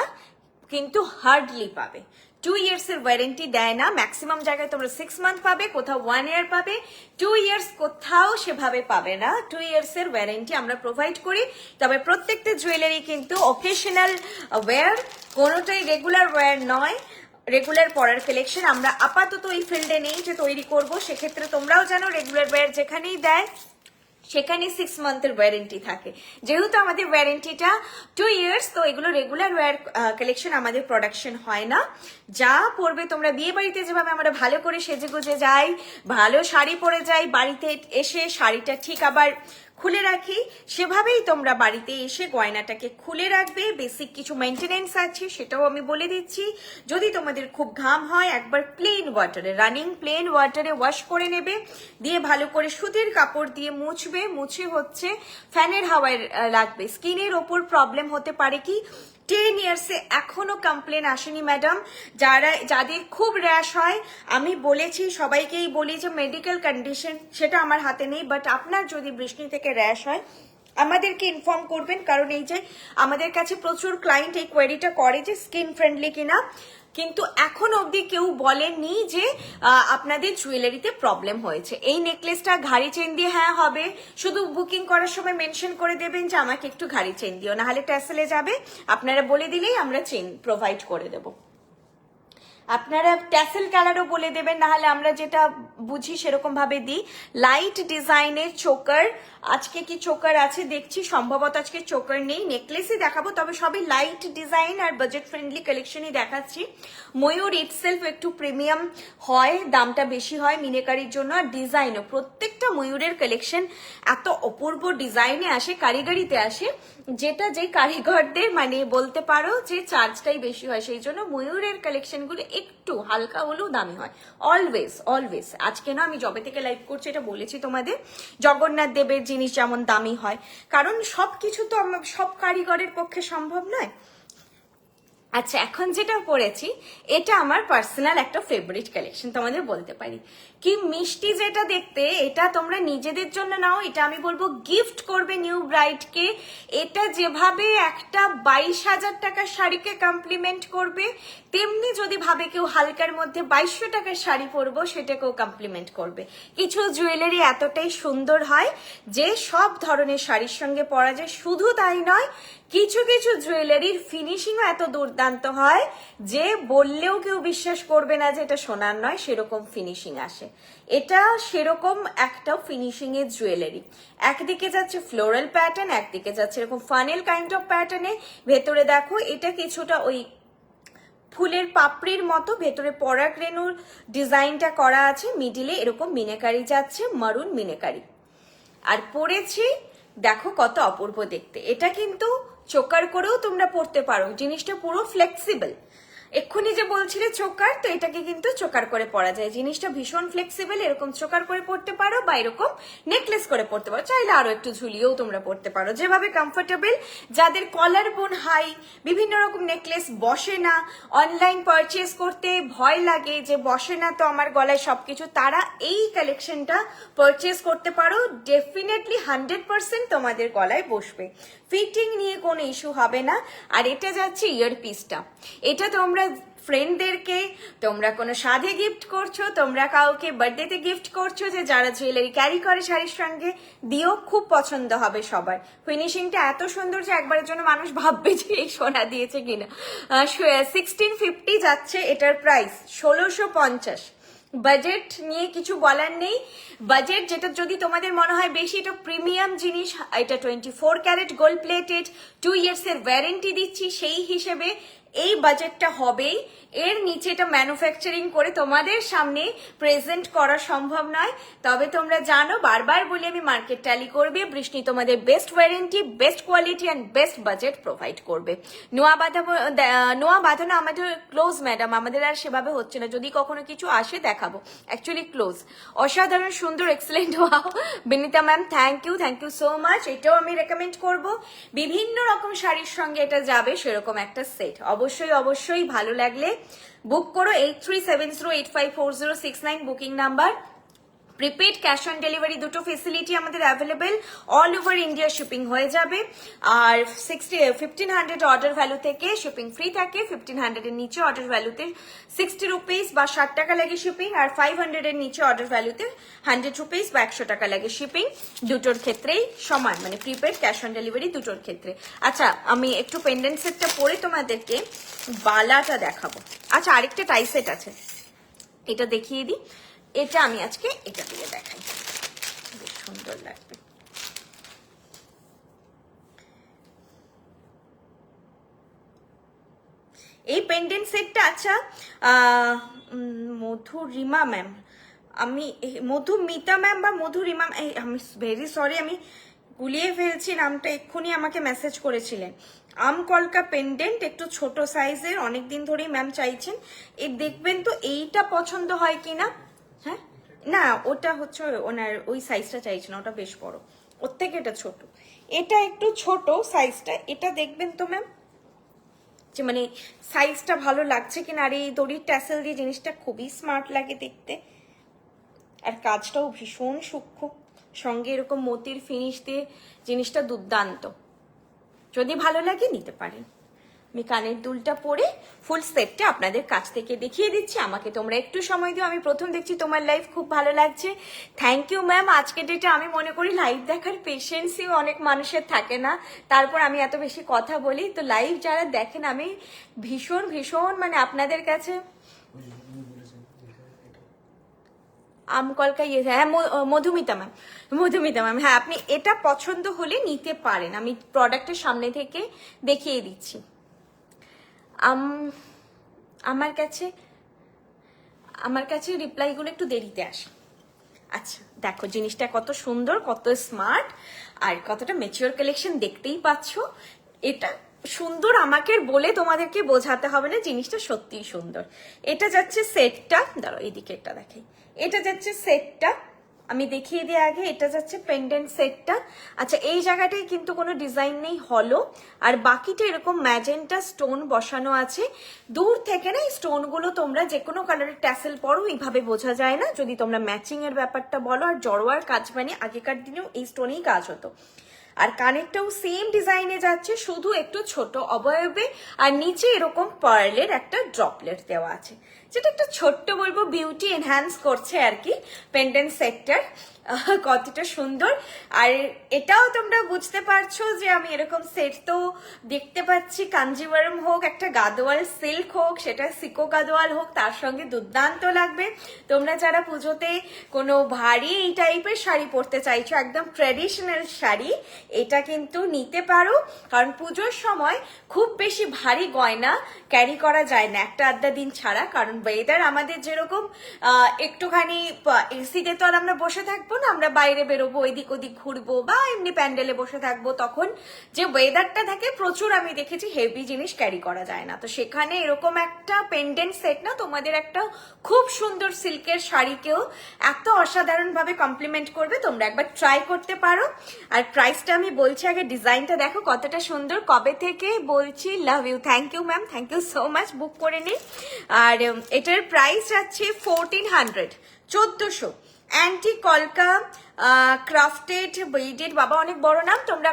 কিন্তু হার্ডলি পাবে। 2 years এর ওয়ারেন্টি দেয় না, ম্যাক্সিমাম জায়গায় তোমরা 6 মান্থ পাবে, কোথাও 1 year পাবে, 2 years কোথাও সেভাবে পাবে না। 2 years এর ওয়ারেন্টি আমরা প্রোভাইড করি। তবে প্রত্যেকটা জুয়েলারি কিন্তু অকেশনাল ওয়্যার, কোনোটাই রেগুলার ওয়্যার নয়। রেগুলার পরার কালেকশন আমরা আপাতত এই ফিল্ডে নেই যে তৈরি করব, সেক্ষেত্রে তোমরাও জানো রেগুলার ওয়্যার যেখানেই দেয় সেখানে 6 মান্থের ওয়ারেন্টি থাকে। যেহেতু আমাদের ওয়ারেন্টিটা 2 years, তো এগুলো রেগুলার ওয়্যার কালেকশন আমাদের প্রোডাকশন হয় না। যা পরবে তোমরা বিয়ে বাড়িতে যেভাবে আমরা ভালো করে সেজে গুজে যাই, ভালো শাড়ি পরে যাই, বাড়িতে এসে শাড়িটা ঠিক আবার খুলে রাখি, সেভাবেই তোমরা বাড়িতে এসে গয়নাটাকে খুলে রাখবে। বেসিক কিছু মেনটেনেন্স আছে, সেটাও আমি বলে দিচ্ছি। যদি তোমাদের খুব ঘাম হয়, একবার প্লেন ওয়াটারে, রানিং প্লেন ওয়াটারে ওয়াশ করে নেবে, দিয়ে ভালো করে সুতির কাপড় দিয়ে মুছবে। মুছে হচ্ছে ফ্যানের হাওয়ায় রাখবে। স্কিনের ওপর প্রবলেম হতে পারে কি, 10 ইয়ার্সে এখনো কমপ্লেন আসেনি ম্যাডাম। যাদের খুব র্যাশ হয়, আমি বলেছি সবাইকেই বলি যে মেডিকেল কন্ডিশন সেটা আমার হাতে নেই, বাট আপনার যদি বৃষ্টি থেকে র্যাশ হয় আমাদেরকে ইনফর্ম করবেন। কারণ এই যে আমাদের কাছে প্রচুর ক্লায়েন্ট এই কোয়েরিটা করে যে স্কিন ফ্রেন্ডলি কিনা, কিন্তু এখন অবধি কেউ বলেননি যে আপনাদের জুয়েলারিতে প্রবলেম হয়েছে। এই নেকলেসটা ঘাড়ি চেন দিয়ে হ্যাঁ হবে, শুধু বুকিং করার সময় মেনশন করে দেবেন যে আমাকে একটু ঘাড়ি চেন দিও, নাহলে ট্যাসেলে যাবে। আপনারা বলে দিলেই আমরা চেন প্রোভাইড করে দেবো। আপনারা ট্যাসেল কালারও বলে দেবেন, নাহলে আমরা যেটা বুঝি সেরকম ভাবে দিই। লাইট ডিজাইনের চোকার, আজকে কি চোকার আছে দেখছি, সম্ভবত আজকে চোকার নেই। নেকলেসই দেখাবো, তবে সবই লাইট ডিজাইন আর বাজেট ফ্রেন্ডলি কালেকশনই দেখাচ্ছি। ময়ূর ইটসেলফ একটু প্রিমিয়াম হয়, দামটা বেশি হয় মিনেকারির জন্য, আর ডিজাইনও প্রত্যেকটা ময়ূরের কালেকশন এত অপূর্ব ডিজাইনে আসে, কারিগরিতে আসে, যেটা যে কারিগরদের মানে বলতে পারো যে চার্জটাই বেশি হয়। সেই জন্য ময়ূরের কালেকশনগুলো একটু হালকা হলেও দামি হয়। অলওয়েজ অলওয়েজ, আজকে না আমি যবে থেকে লাইভ করছি এটা বলেছি তোমাদের, জগন্নাথ দেবের জিনিস যেমন দামি হয়, কারণ সবকিছু তো সব কারিগরের পক্ষে সম্ভব নয়। আচ্ছা, এখন যেটা পড়েছি এটা আমার পার্সোনাল একটা ফেভারিট কালেকশন, তোমাদের বলতে পারি। কি মিষ্টি যেটা দেখতে, এটা তোমরা নিজেদের জন্য নাও, এটা আমি বলবো গিফট করবে নিউ ব্রাইডকে। এটা যেভাবে একটা 22,000 টাকার শাড়িকে কমপ্লিমেন্ট করবে, তেমনি যদি ভাবে কেউ হালকার মধ্যে 2200 টাকার শাড়ি পরবো, সেটাকেও কমপ্লিমেন্ট করবে। কিছু জুয়েলারি এতটাই সুন্দর হয় যে সব ধরনের শাড়ির সঙ্গে পরা যায়। শুধু তাই নয়, কিছু কিছু জুয়েলারির ফিনিশিংও এত দুর্দান্ত হয় যে বললেও কেউ বিশ্বাস করবে না যে এটা সোনার নয়, সেরকম ফিনিশিং আসে। এটা সেরকম একটা ফিনিশিং এর জুয়েলারি। একদিকে যাচ্ছে ফ্লোরাল প্যাটার্ন, একদিকে যাচ্ছে এরকম ফানেল কাইন্ড অফ প্যাটার্নে। ভেতরে দেখো এটা কিছুটা ওই ফুলের পাপড়ির মতো, ভেতরে পরাগ রেণুর ডিজাইনটা করা আছে, মিডিলে এরকম মিনেকারি যাচ্ছে, মারুন মিনেকারি। আর পরেছি দেখো কত অপূর্ব দেখতে। এটা কিন্তু চোকার করেও তোমরা পরতে পারো, জিনিসটা পুরো ফ্লেক্সিবল। এক্ষুনি যে বলছিলে চোকার, তো এটাকে কিন্তু চোকার করে পরা যায়। জিনিসটা ভীষণ ফ্লেক্সিবল, এরকম চোকার করে পরতে পারো বা এরকম নেকলেস করে পরতে পারো, চাইলে আরো একটু ঝুলিয়েও তোমরা পরতে পারো, যেভাবে কমফোর্টেবল। যাদের কলার বোন হাই, বিভিন্ন রকম নেকলেস বসে না, অনলাইন পারচেস করতে ভয় লাগে যে বসে না তো আমার গলায় সবকিছু, তারা এই কালেকশনটা পারচেস করতে পারো। ডেফিনেটলি 100% তোমাদের গলায় বসবে, ফিটিং নিয়ে কোনো ইস্যু হবে না। আর এটা যাচ্ছে ইয়ারপিসটা, এটা তোমরা ফ্রেন্ডদেরকে, তোমরা কোনো সাধে গিফট করছো, তোমরা কাউকে বার্থডেতে গিফট করছো, যে যারা জুয়েলারি ক্যারি করে শাড়ির সঙ্গে, দিও, খুব পছন্দ হবে সবার। ফিনিশিংটা এত সুন্দর যে একবারের জন্য মানুষ ভাববে যে এই সোনা দিয়েছে কিনা। 1650 যাচ্ছে এটার প্রাইস, 1650। বাজেট নিয়ে কিছু বলার নেই। বাজেট যেটা যদি তোমাদের মনে হয় বেশি, এটা প্রিমিয়াম জিনিস, এটা 24 ক্যারেট গোল্ড প্লেটেড, 2 ইয়ার্স এর ওয়ারেন্টি দিচ্ছি, সেই হিসেবে এই বাজেটটা হবেই। এর নিচে এটা ম্যানুফ্যাকচারিং করে তোমাদের সামনে প্রেজেন্ট করা সম্ভব নয়। তবে তোমরা জানো, বারবার বলি আমি, মার্কেট ট্যালি করবে, বৃষ্টি তোমাদের best warranty, best quality and best budget provide করবে। নোয়া বাঁধানো আমাদের ক্লোজ ম্যাডাম, আমাদের আর সেভাবে হচ্ছে না, যদি কখনো কিছু আসে দেখাবো। Actually close. অসাধারণ সুন্দর, excellent. Wow Binita ma'am, thank you so much. এটাও আমি রেকমেন্ড করব, বিভিন্ন রকম শাড়ির সঙ্গে এটা যাবে, সেরকম একটা সেট। অবশ্যই ভালো লাগলে বুক করো। 8370854069 booking number. Prepaid cash on delivery দুটো ফেসিলিটি আমাদের available, all over India shipping হয়ে যাবে। আর 1500 অর্ডার ভ্যালু থেকে শিপিং ফ্রি থাকে, 1500 এর নিচে অর্ডার ভ্যালুতে 60 রুপিস বা 60 টাকা লাগে শিপিং, আর 500 এর নিচে অর্ডার ভ্যালুতে 100 রুপিস বা 100 টাকা লাগে শিপিং। দুটোর ক্ষেত্রেই সমান, মানে প্রিপেড ক্যাশ অন ডেলিভারি দুটোর ক্ষেত্রে। আচ্ছা, আমি একটু পেন্ডেন্ট সেটটা পরে তোমাদেরকে বালাটা দেখাবো। আচ্ছা, আরেকটা টাই সেট আছে, এটা দেখিয়ে দিই। এটা আমি আজকে এটা দিয়ে দেখাই, বেশ সুন্দর লাগবে। এই পেন্ডেন্ট সেটটা, আচ্ছা মধুরিমা ম্যাম, আমি মধুমিতা ম্যাম বা মধুরিমা, আমি ভেরি সরি, আমি গুলিয়ে ফেলছি নামটা, এক্ষুনি আমাকে মেসেজ করেছিলেন। আমকলকা পেন্ডেন্ট, একটু ছোট সাইজের, অনেকদিন ধরেই ম্যাম চাইছেন। এই দেখবেন তো এইটা পছন্দ হয় কিনা। হ্যাঁ, না ওটা হচ্ছে ওনার ওই সাইজটা চাইছে না, ওটা বেশ বড়, ওর থেকে এটা ছোট। এটা একটু ছোট সাইজটা, এটা দেখবেন তো ম্যাম যে মানে সাইজটা ভালো লাগছে কিনা। আর এই দড়ির ট্যাসেল দিয়ে জিনিসটা খুবই স্মার্ট লাগে দেখতে, আর কাজটাও ভীষণ সূক্ষ্ম, সঙ্গে এরকম মতির ফিনিশ দিয়ে জিনিসটা দুর্দান্ত। যদি ভালো লাগে নিতে পারেন। আমি কানের দুলটা পরে ফুল সেটটা আপনাদের কাছ থেকে দেখিয়ে দিচ্ছি। আমাকে তোমরা একটু সময় দিও, আমি প্রথম দেখছি তোমার লাইভ, খুব ভালো লাগছে, থ্যাংক ইউ ম্যাম। আজকে ডেটে আমি মনে করি লাইভ দেখার পেশেন্সই অনেক মানুষের থাকে না, তারপর আমি এত বেশি কথা বলি। তো লাইভ যারা দেখেন, আমি ভীষণ ভীষণ মানে আপনাদের কাছে আমকলকা, হ্যাঁ মধুমিতা ম্যাম, মধুমিতা ম্যাম, হ্যাঁ আপনি এটা পছন্দ হলে নিতে পারেন। আমি প্রোডাক্টের সামনে থেকে দেখিয়ে দিচ্ছি। আমার কাছে রিপ্লাইগুলো একটু দেরিতে আসে। আচ্ছা দেখো জিনিসটা কত সুন্দর, কত স্মার্ট, আর কতটা ম্যাচিওর কালেকশন দেখতেই পাচ্ছ। এটা সুন্দর আমাকে বলে তোমাদেরকে বোঝাতে হবে না, জিনিসটা সত্যিই সুন্দর। এটা যাচ্ছে সেটটা, দাঁড়াও এইদিকে একটা দেখাই, এটা যাচ্ছে সেটটা, আমি দেখিয়ে দিই আগে। এটা যাচ্ছে পেন্ডেন্ট সেটটা। আচ্ছা, এই জায়গাটায় কিন্তু কোনো ডিজাইন নেই, হলো, আর বাকিটা এরকম ম্যাজেন্টা স্টোন বসানো আছে। দূর থেকে না এই স্টোনগুলো তোমরা যে কোনো কালারের ট্যাসেল পরো এইভাবে বোঝা যায় না, যদি তোমরা ম্যাচিং এর ব্যাপারটা বলো। আর জড়োয়ার কাজ মানে আগেকার দিনেও এই স্টোনেই কাজ হতো। আর কানেরটাও সেম ডিজাইনে যাচ্ছে, শুধু একটু ছোট অবয়বে, আর নিচে এরকম পার্লের একটা ড্রপলেট দেওয়া আছে, যেটা একটা ছোট্ট বলবো বিউটি এনহ্যান্স করছে আর কি পেন্ডেন্ট সেটটার। কতটা সুন্দর। আর এটাও তোমরা বুঝতে পারছো যে আমি এরকম সেট তো দেখতে পাচ্ছি, কাঞ্জিভারম হোক, একটা গাদোয়াল সিল্ক হোক, সেটা সিকো গাদোয়াল হোক, তার সঙ্গে দুর্দান্ত লাগবে। তোমরা যারা পুজোতে কোনো ভারী এই টাইপের শাড়ি পরতে চাইছো, একদম ট্র্যাডিশনাল শাড়ি, এটা কিন্তু নিতে পারো। কারণ পুজোর সময় খুব বেশি ভারী গয়না ক্যারি করা যায় না একটা আধটা দিন ছাড়া, কারণ ওয়েদার আমাদের যেরকম একটুখানি এসিতে তো আর আমরা বসে থাকবো না, আমরা বাইরে বেরোবো, এদিক ওদিক ঘুরবো বা এমনি প্যান্ডেলে বসে থাকবো, তখন যে ওয়েদারটা থাকে প্রচুর আমি দেখেছি হেভি জিনিস ক্যারি করা যায় না। তো সেখানে এরকম একটা পেন্ডেন্ট সেট না তোমাদের একটা খুব সুন্দর সিল্কের শাড়িকেও এত অসাধারণ ভাবে কমপ্লিমেন্ট করবে, তোমরা একবার ট্রাই করতে পারো। আর প্রাইসটা আমি বলছি আগে, ডিজাইনটা দেখো কতটা সুন্দর, কবে থেকে বলছি love you, thank you ma'am, thank you so much, book করে নিন। আর এটার প্রাইস যাচ্ছে 1400, 1400। অ্যান্টি কলকা ক্রাফটেড বিডেড, বাবা অনেক বড় নাম, তোমরা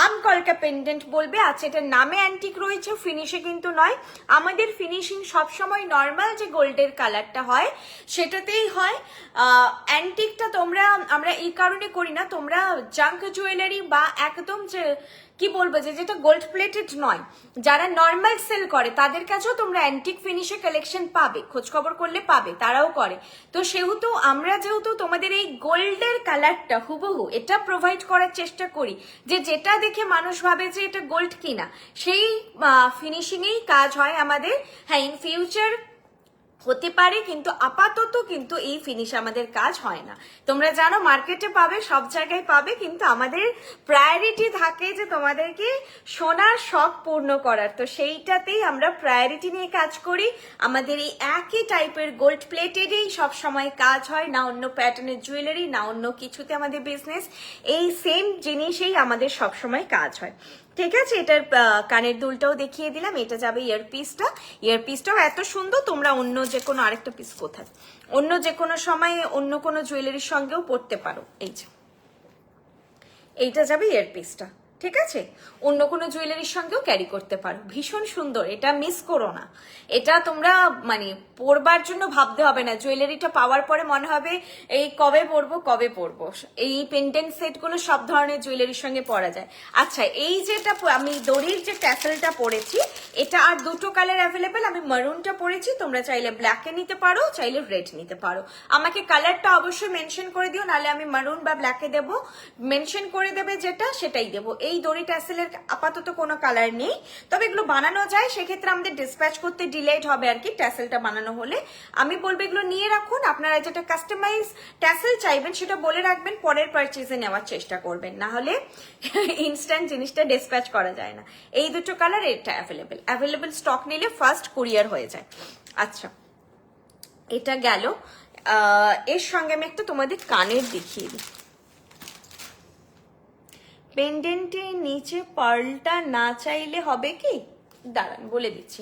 আমকলকা পেন্ডেন্ট বলবে। আচ্ছা, এটার নামে অ্যান্টিক রয়েছে, ফিনিশে কিন্তু নয়। আমাদের ফিনিশিং সবসময় নর্মাল যে গোল্ডের কালারটা হয় সেটাতেই হয়। অ্যান্টিকটা আমরা এই কারণে করি না, তোমরা জাঙ্ক জুয়েলারি বা একদম যে কি বলবো যে যেটা গোল্ড প্লেটেড নয়, যারা নর্মাল সেল করে তাদের কাছেও তোমরা অ্যান্টিক ফিনিশে কালেকশন পাবে, খোঁজখবর করলে পাবে, তারাও করে। তো সেহেতু আমরা যেহেতু তোমাদের এই গোল্ডের কালারটা হুবহু এটা প্রোভাইড করার চেষ্টা করি, যে যেটা দেখে মানুষ ভাবে যে এটা গোল্ড কিনা, সেই ফিনিশিংয়েই কাজ হয় আমাদের। হ্যাঁ, ইন ফিউচার হতে পারে, কিন্তু আপাতত কিন্তু এই ফিনিশ আমাদের কাজ হয় না। তোমরা জানো মার্কেটে পাবে, সব জায়গায় পাবে, কিন্তু আমাদের প্রায়োরিটি থাকে যে তোমাদেরকে সোনার শখ পূর্ণ করার, তো সেইটাতেই আমরা প্রায়োরিটি নিয়ে কাজ করি। আমাদের এই একই টাইপের গোল্ড প্লেটেডেই সব সময় কাজ হয়, না অন্য প্যাটার্নের জুয়েলারি, না অন্য কিছুতে আমাদের বিজনেস, এই সেম জিনিসেই আমাদের সব সময় কাজ হয়। ঠিক আছে, এটার কানের দুলটাও দেখিয়ে দিলাম। এটা যাবে ইয়ারপিসটা, ইয়ারপিসটাও এত সুন্দর, তোমরা অন্য যে কোনো আরেকটা পিস কোথায়, অন্য যে কোনো সময় অন্য কোনো জুয়েলারির সঙ্গেও পরতে পারো। এই যে এইটা যাবে ইয়ারপিসটা, ঠিক আছে, অন্য কোনো জুয়েলারির সঙ্গেও ক্যারি করতে পারো, ভীষণ সুন্দর, এটা মিস করো না। এটা তোমরা মানে পরবার জন্য ভাবতে হবে না, জুয়েলারিটা পাওয়ার পরে মনে হবে এই কবে পরবো কবে পরবো। এই পেন্ডেন্ট সেটগুলো সব ধরনের জুয়েলারির সঙ্গে পরা যায়। আচ্ছা, এই যেটা আমি দড়ির যে ট্যাসেলটা পরেছি, এটা আর দুটো কালার অ্যাভেলেবেল। আমি মারুনটা পরেছি, তোমরা চাইলে ব্ল্যাকে নিতে পারো, চাইলে রেড নিতে পারো। আমাকে কালারটা অবশ্যই মেনশন করে দিও, নাহলে আমি মারুন বা ব্ল্যাকে দেবো, মেনশন করে দেবে যেটা সেটাই দেবো। এই দড়ি ট্যাসেলের আপাতত কোনো কালার নেই, তবে এগুলো বানানো যায়, সেক্ষেত্রে আমাদের ডিসপ্যাচ করতে ডিলেড হবে আর কি, ট্যাসেলটা বানানো হলে। আমি বলবো এগুলো নিয়ে রাখুন, আপনারা যেটা কাস্টমাইজ ট্যাসেল চাইবেন সেটা বলে রাখবেন, পরের পারচেজে নেওয়ার চেষ্টা করবেন, না হলে ইনস্ট্যান্ট জিনিসটা ডিসপ্যাচ করা যায় না। এই দুটো কালার এটা অ্যাভেলেবেল স্টক নিলে ফার্স্ট কুরিয়ার হয়ে যায়। আচ্ছা, এটা গেল। এর সঙ্গে আমি একটা তোমাদের কানের দেখিয়ে দিই। পেন্ডেন্টের নিচে পার্লটা না চাইলে হবে কি, দাঁড়ান বলে দিচ্ছি।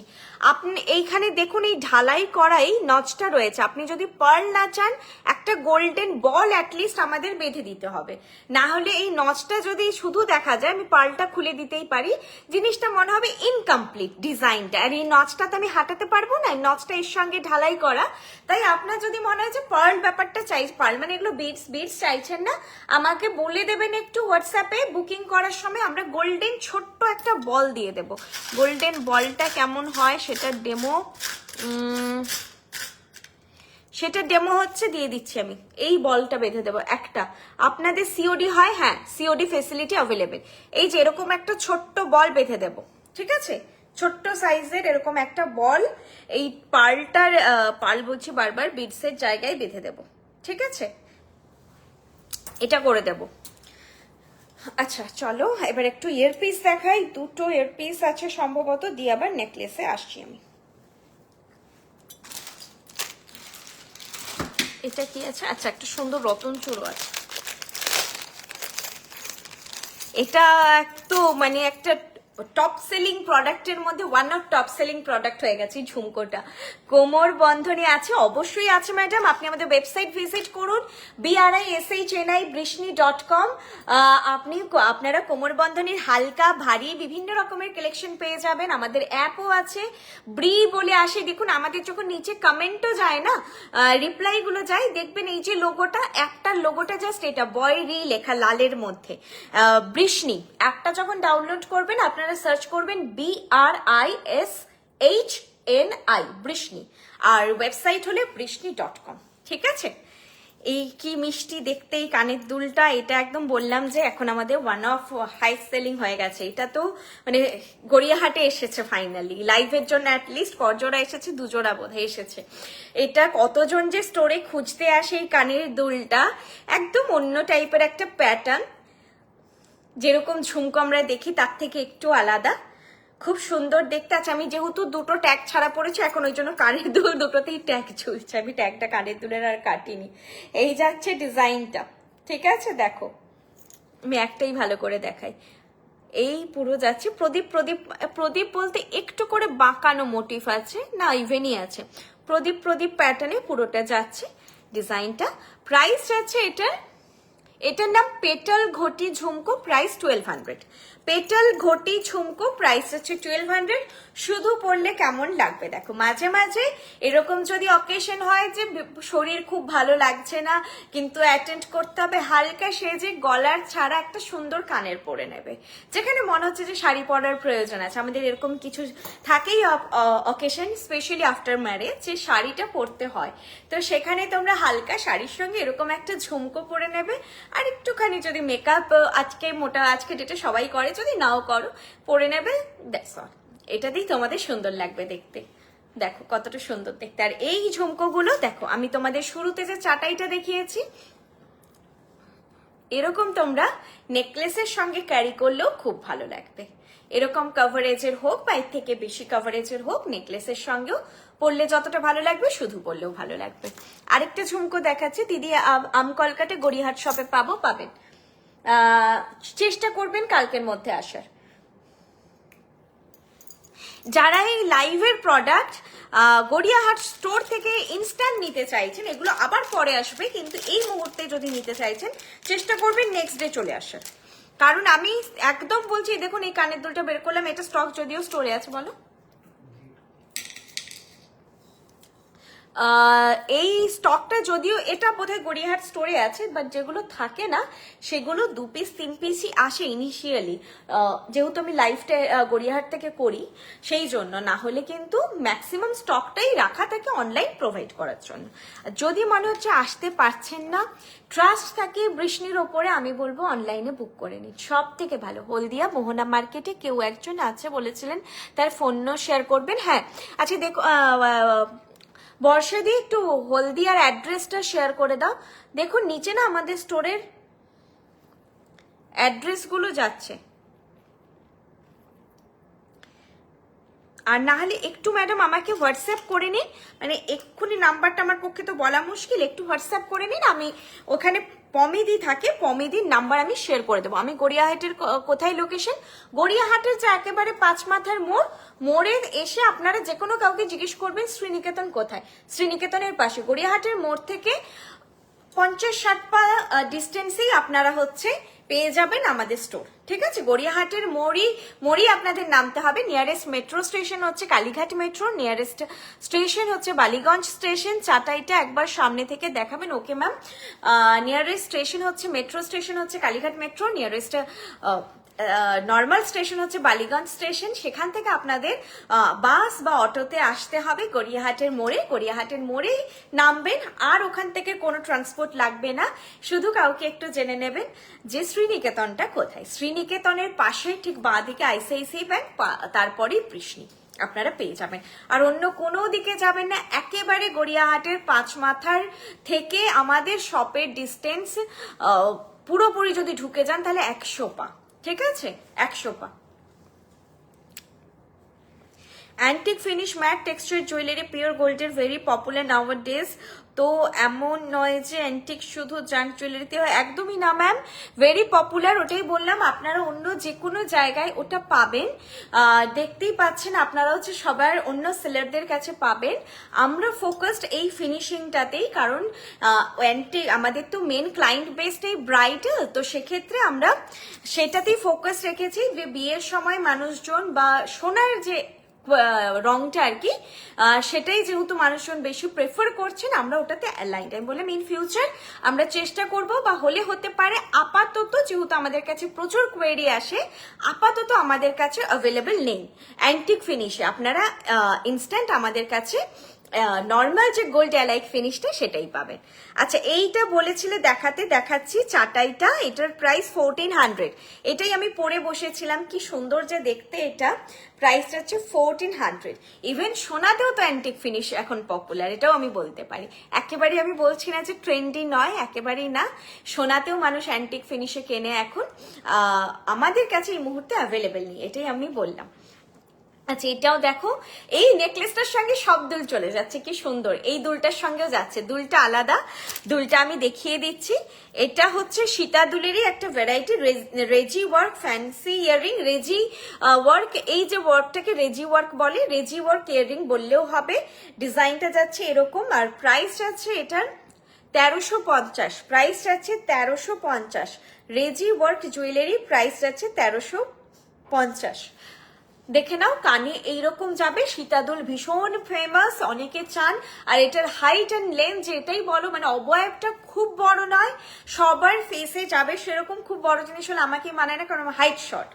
আপনি এইখানে দেখুন, এই ঢালাই করাই নচটা রয়েছে, আপনি যদি পার্ল না চান, একটা গোল্ডেন বল অ্যাটলিস্ট আমাদের বেঁধে দিতে হবে, না হলে এই নচটা যদি শুধু দেখা যায়, আমি পার্লটা খুলে দিতেই পারি, জিনিসটা মনে হবে ইনকমপ্লিট ডিজাইনটা, আর এই নচটা তো আমি হাঁটাতে পারবো না, নচটা এর সঙ্গে ঢালাই করা। তাই আপনার যদি মনে হয় যে পার্ল ব্যাপারটা চাই, পার্ল মানে এগুলো বিটস চাইছেন না, আমাকে বলে দেবেন একটু হোয়াটসঅ্যাপে, বুকিং করার সময় আমরা গোল্ডেন ছোট্ট একটা বল দিয়ে দেবো। গোল্ডেন বলটা কেমন হয় সেটা ডেমো হচ্ছে, দিয়ে দিচ্ছি আমি। এই বলটা বেঁধে দেবো একটা। আপনাদের সিওডি হয়? হ্যাঁ, সিওডি ফেসিলিটি অ্যাভেলেবেল। এই যে এরকম একটা ছোট্ট বল বেঁধে দেবো, ঠিক আছে, ছোট্ট সাইজের এরকম একটা বল, এই পার্ল বলছি বারবার, বিডসের জায়গায় বেঁধে দেবো, ঠিক আছে, এটা করে দেবো। আচ্ছা চলো এবার একটু ইয়ারপিস দেখাই। দুটো ইয়ারপিস আছে সম্ভবত, দিয়ে আবার নেকলেসে আসছি আমি। এটা কি আছে? আচ্ছা, একটা সুন্দর রতন চূড়ো আছে। এটা তো মানে একটা টপ সেলিং প্রোডাক্টের মধ্যে one of top selling product হয়ে গেছে ঝুমকোটা। কোমর বন্ধনী আছে, অবশ্যই আছে ম্যাডাম, আপনি আমাদের ওয়েবসাইট ভিজিট করুন, BRISHNI.com। আপনারা কোমর বন্ধনীর হালকা ভারী বিভিন্ন রকমের কালেকশন পেয়ে যাবেন। আমাদের অ্যাপও আছে, ব্রি বলে আসে, দেখুন আমাদের যখন নিচে কমেন্টও যায় না, রিপ্লাই গুলো যায়, দেখবেন এই যে লোগোটা, একটা লোগোটা জাস্ট এটা বয় রি লেখা লালের মধ্যে, বৃষ্ণি অ্যাপটা যখন ডাউনলোড করবেন আপনারা সার্চ করবেন BRISHNI বৃষ্ণি, আর ওয়েবসাইট হলে BRISHNI.com, ঠিক আছে। এই কি মিষ্টি দেখতে এই কানের দুলটা, এটা একদম বললাম যে এখন আমাদের ওয়ান অফ হাই সেলিং হয়ে গেছে। এটা তো মানে গড়িয়াহাটে এসেছে ফাইনালি, লাইভের জন্য অ্যাটলিস্ট কজোড়া এসেছে, দুজোড়া বোধহয় এসেছে। এটা কতজন যে স্টোরে খুঁজতে আসে এই কানের দুলটা, একদম অন্য টাইপের একটা প্যাটার্ন, যেরকম ঝুমকো আমরা দেখি তার থেকে একটু আলাদা, খুব সুন্দর দেখতে আছে। আমি যেহেতু দুটো ট্যাগ ছাড়া পড়েছি এখন, ওই জন্য কানের দুল দুটোতেই ট্যাগ ঝুলছে, আমি ট্যাগটা কানের দুলের আর কাটিনি। এই যাচ্ছে ডিজাইনটা, ঠিক আছে, দেখো আমি একটাই ভালো করে দেখাই। এই পুরো যাচ্ছে প্রদীপ প্রদীপ প্রদীপ বলতে একটু করে বাঁকানো মোটিভ আছে, না ইভেনই আছে, প্রদীপ প্রদীপ প্যাটার্নে পুরোটা যাচ্ছে ডিজাইনটা। প্রাইস যাচ্ছে এটার নাম পেটাল ঘটি ঝুমকো, প্রাইস 1200। পেটাল ঘটি ঝুমকো প্রাইস হচ্ছে 1200। শুধু পরলে কেমন লাগবে দেখো, মাঝে মাঝে এরকম যদি অকেশন হয় যে শরীর খুব ভালো লাগছে না কিন্তু অ্যাটেন্ড করতে হবে, হালকা সেজে গলার ছাড়া একটা সুন্দর কানের পরে নেবে, যেখানে মনে হচ্ছে যে শাড়ি পরার প্রয়োজন আছে। আমাদের এরকম কিছু থাকেই অকেশন, স্পেশালি আফটার ম্যারেজ, যে শাড়িটা পরতে হয়, তো সেখানে তোমরা হালকা শাড়ির সঙ্গে এরকম একটা ঝুমকো পরে নেবে, আর একটুখানি যদি মেকআপ আজকে ডেটে সবাই করে, যদি নাও করো পরে নেবে, দ্যাটস অল। এটা দিয়ে তোমাদের সুন্দর লাগবে দেখতে, দেখো কতটা সুন্দর দেখতে। আর এই ঝুমকোগুলো দেখো, আমি তোমাদের শুরুতে যে চাটাইটা দেখিয়েছি, এরকম তোমরা নেকলেসের সঙ্গে ক্যারি করলেও খুব ভালো লাগবে। এরকম কভারেজের হোক বা এর থেকে বেশি কভারেজের হোক, নেকলেসের সঙ্গেও পরলে যতটা ভালো লাগবে, শুধু পরলেও ভালো লাগবে। আরেকটা ঝুমকো দেখাচ্ছে দিদি, আমকলকাটে গড়িয়াহাট শপে পাবেন, চেষ্টা করবেন কালকের মধ্যে আসার। যারা এই লাইভের প্রোডাক্ট গড়িয়াহাট স্টোর থেকে ইনস্ট্যান্ট নিতে চাইছেন, এগুলো আবার পরে আসবে, কিন্তু এই মুহূর্তে যদি নিতে চাইছেন চেষ্টা করবেন নেক্সট ডে চলে আসার। কারণ আমি একদম বলছি, দেখুন এই কানের দুলটা বের করলাম, এটা স্টক যদিও স্টোরে আছে, বলো এই স্টকটা যদিও এটা বোধহয় গড়িয়াহাট স্টোরে আছে, বাট যেগুলো থাকে না সেগুলো 2 পিস 3 পিসই আসে ইনিশিয়ালি, যেহেতু আমি লাইভটা গড়িয়াহাট থেকে করি সেই জন্য, না হলে কিন্তু ম্যাক্সিমাম স্টকটাই রাখা থাকে অনলাইন প্রোভাইড করার জন্য। যদি মনে হচ্ছে আসতে পারছেন না, ট্রাস্ট থাকে বৃষ্ণির ওপরে, আমি বলবো অনলাইনে বুক করে নিন, সব থেকে ভালো। হলদিয়া মোহনা মার্কেটে কেউ একজন আছে বলেছিলেন, তার ফোনও শেয়ার করবেন। হ্যাঁ আচ্ছা দেখো বর্ষাদি একটু হলদিয়ার অ্যাড্রেসটা শেয়ার করে দাও। দেখুন নিচে না আমাদের স্টোরের অ্যাড্রেসগুলো যাচ্ছে, আর না হলে একটু ম্যাডাম আমাকে হোয়াটসঅ্যাপ করে নিন, মানে এক্ষুনি নাম্বারটা আমার পক্ষে তো বলা মুশকিল, একটু হোয়াটসঅ্যাপ করে নিন, আমি ওখানে পমিদি থাকে, পমিদির নাম্বার আমি শেয়ার করে দেবো। আমি গড়িয়াহাটের কোথায় লোকেশন, গড়িয়াহাটের যে একেবারে 5 মাথার মোড়ে এসে আপনারা যে কোনো কাউকে জিজ্ঞেস করবেন শ্রীনিকেতন কোথায়, শ্রীনিকেতনের পাশে গড়িয়াহাটের মোড় থেকে 50-60 পা ডিস্টেন্সেই আপনারা হচ্ছে পেয়ে যাবেন আমাদের স্টোর, ঠিক আছে। গড়িয়াহাটের মোড়ই আপনাদের নামতে হবে। নিয়ারেস্ট মেট্রো স্টেশন হচ্ছে কালীঘাট মেট্রো, নিয়ারেস্ট স্টেশন হচ্ছে বালিগঞ্জ স্টেশন, চাটাইটা একবার সামনে থেকে দেখাবেন। ওকে ম্যাম, নিয়ারেস্ট স্টেশন হচ্ছে মেট্রো স্টেশন হচ্ছে Kalighat metro, nearest normal station হচ্ছে বালিগঞ্জ স্টেশন। সেখান থেকে আপনাদের বাস বা অটোতে আসতে হবে গড়িয়াহাটের মোড়ে, গড়িয়াহাটের মোড়েই নামবেন, আর ওখান থেকে কোনো ট্রান্সপোর্ট লাগবে না। শুধু কাউকে একটু জেনে নেবেন যে শ্রীনিকেতনটা কোথায়, শ্রীনিকেতনের পাশে ঠিক বাঁ দিকে আইসিআইসিআই ব্যাংক, তারপরেই বৃষ্ণি আপনারা পেয়ে যাবেন। আর অন্য কোনো দিকে যাবেন না, একেবারে গড়িয়াহাটের 5 মাথার থেকে আমাদের শপের ডিস্টেন্স পুরোপুরি যদি ঢুকে যান তাহলে 100 পা, ঠিক আছে, 100 পা। Antique finish matte texture jewellery pure গোল্ডের ভেরি পপুলার নাওয়াডেজ। তো এমন নয় যে অ্যান্টিক শুধু জাঙ্ক জুয়েলারিতে হয়, একদমই না ম্যাম, ভেরি পপুলার, ওটাই বললাম। আপনারা অন্য যে কোনো জায়গায় ওটা পাবেন, দেখতেই পাচ্ছেন আপনারা হচ্ছে সবার অন্য সেলারদের কাছে পাবেন। আমরা ফোকাসড এই ফিনিশিংটাতেই, কারণ অ্যান্টিক আমাদের তো মেন ক্লায়েন্ট বেসড এই ব্রাইডাল, তো সেক্ষেত্রে আমরা সেটাতেই ফোকাস রেখেছি যে বিয়ের সময় মানুষজন বা সোনার যে রংটা আর কি, সেটাই যেহেতু মানুষজন বেশি প্রেফার করছেন, আমরা ওটাতে অ্যালাইন্ড। আমি বললাম ইন ফিউচার আমরা চেষ্টা করব, বা হলে হতে পারে। আপাতত যেহেতু আমাদের কাছে প্রচুর কোয়েরি আসে, আপাতত আমাদের কাছে অ্যাভেলেবল নেই অ্যান্টিক ফিনিশে। আপনারা ইনস্ট্যান্ট আমাদের কাছে নর্মাল যে গোল্ড অ্যালাইক ফিনিশটা সেটাই পাবেন। আচ্ছা এইটা বলেছিলে দেখাচ্ছি চাটাইটা, এটার প্রাইস 1400। এটাই আমি পরে বসেছিলাম, কি সুন্দর যে দেখতে, এটা প্রাইসটা হচ্ছে 1400। ইভেন সোনাতেও তো অ্যান্টিক ফিনিশ এখন পপুলার, এটাও আমি বলতে পারি। একেবারেই আমি বলছি না যে ট্রেন্ডি নয়, একেবারেই না, সোনাতেও মানুষ অ্যান্টিক ফিনিশে কেনে এখন, আমাদের কাছে এই মুহূর্তে অ্যাভেলেবেল নেই, এটাই আমি বললাম। আচ্ছা এটাও দেখো, এই নেকলেসটার সঙ্গে সব দুল চলে যাচ্ছে, কি সুন্দর। এই দুলটার সঙ্গেও যাচ্ছে, দুলটা আলাদা, দুলটা আমি দেখিয়ে দিচ্ছি। এটা হচ্ছে সীতা দুলেরই একটা ভ্যারাইটি, রেজি ওয়ার্ক ফ্যান্সি ইয়াররিং, রেজি ওয়ার্ক, এই যে ওয়ার্কটাকে রেজি ওয়ার্ক বলে, রেজি ওয়ার্ক ইয়াররিং বললেও হবে। ডিজাইনটা যাচ্ছে এরকম, আর প্রাইস যাচ্ছে এটার 1350, প্রাইস যাচ্ছে 1350। রেজি ওয়ার্ক জুয়েলারি প্রাইস যাচ্ছে 1350। দেখে নাও, কানে এইরকম যাবে, সীতাদুল ভীষণ ফেমাস, অনেকে চান। আর এটার হাইট অ্যান্ড লেন্থ যেটাই বলো, মানে অবয়বটা খুব বড় নয়, সবার ফেসে যাবে সেরকম। খুব বড় জিনিস হলে আমাকে মানায় না, কারণ আমার হাইট শর্ট,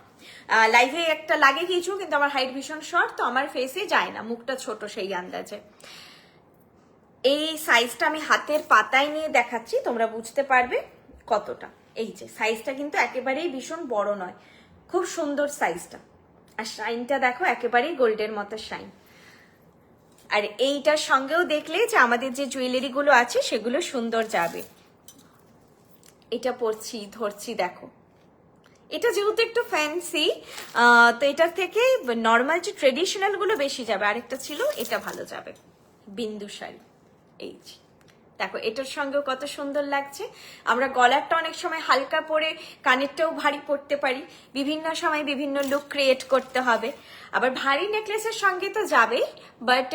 লাইভে একটা লাগে কিছু, কিন্তু আমার হাইট ভীষণ শর্ট, তো আমার ফেসে যায় না, মুখটা ছোট সেই আন্দাজে। এই সাইজটা আমি হাতের পাতায় নিয়ে দেখাচ্ছি, তোমরা বুঝতে পারবে কতটা। এই যে সাইজটা কিন্তু একেবারেই ভীষণ বড় নয়, খুব সুন্দর সাইজটা। আর শাইনটা দেখো, একেবারেই গোল্ডের মতো শাইন। আর এইটার সঙ্গেও দেখলে যে আমাদের যে জুয়েলারি গুলো আছে সেগুলো সুন্দর যাবে। এটা পরছি, ধরছি, দেখো এটা যেহেতু একটু ফ্যান্সি, তো এটার থেকে নর্মাল যে ট্রেডিশনাল গুলো বেশি যাবে। আরেকটা ছিল, এটা ভালো যাবে, বিন্দু শাড়ি, এই যে দেখো এটার সঙ্গেও কত সুন্দর লাগছে। আমরা গলারটা অনেক সময় হালকা পরে কানেরটাও ভারী পরতে পারি, বিভিন্ন সময় বিভিন্ন লুক ক্রিয়েট করতে হবে। আবার ভারী নেকলেসের সঙ্গে তো যাবেই, বাট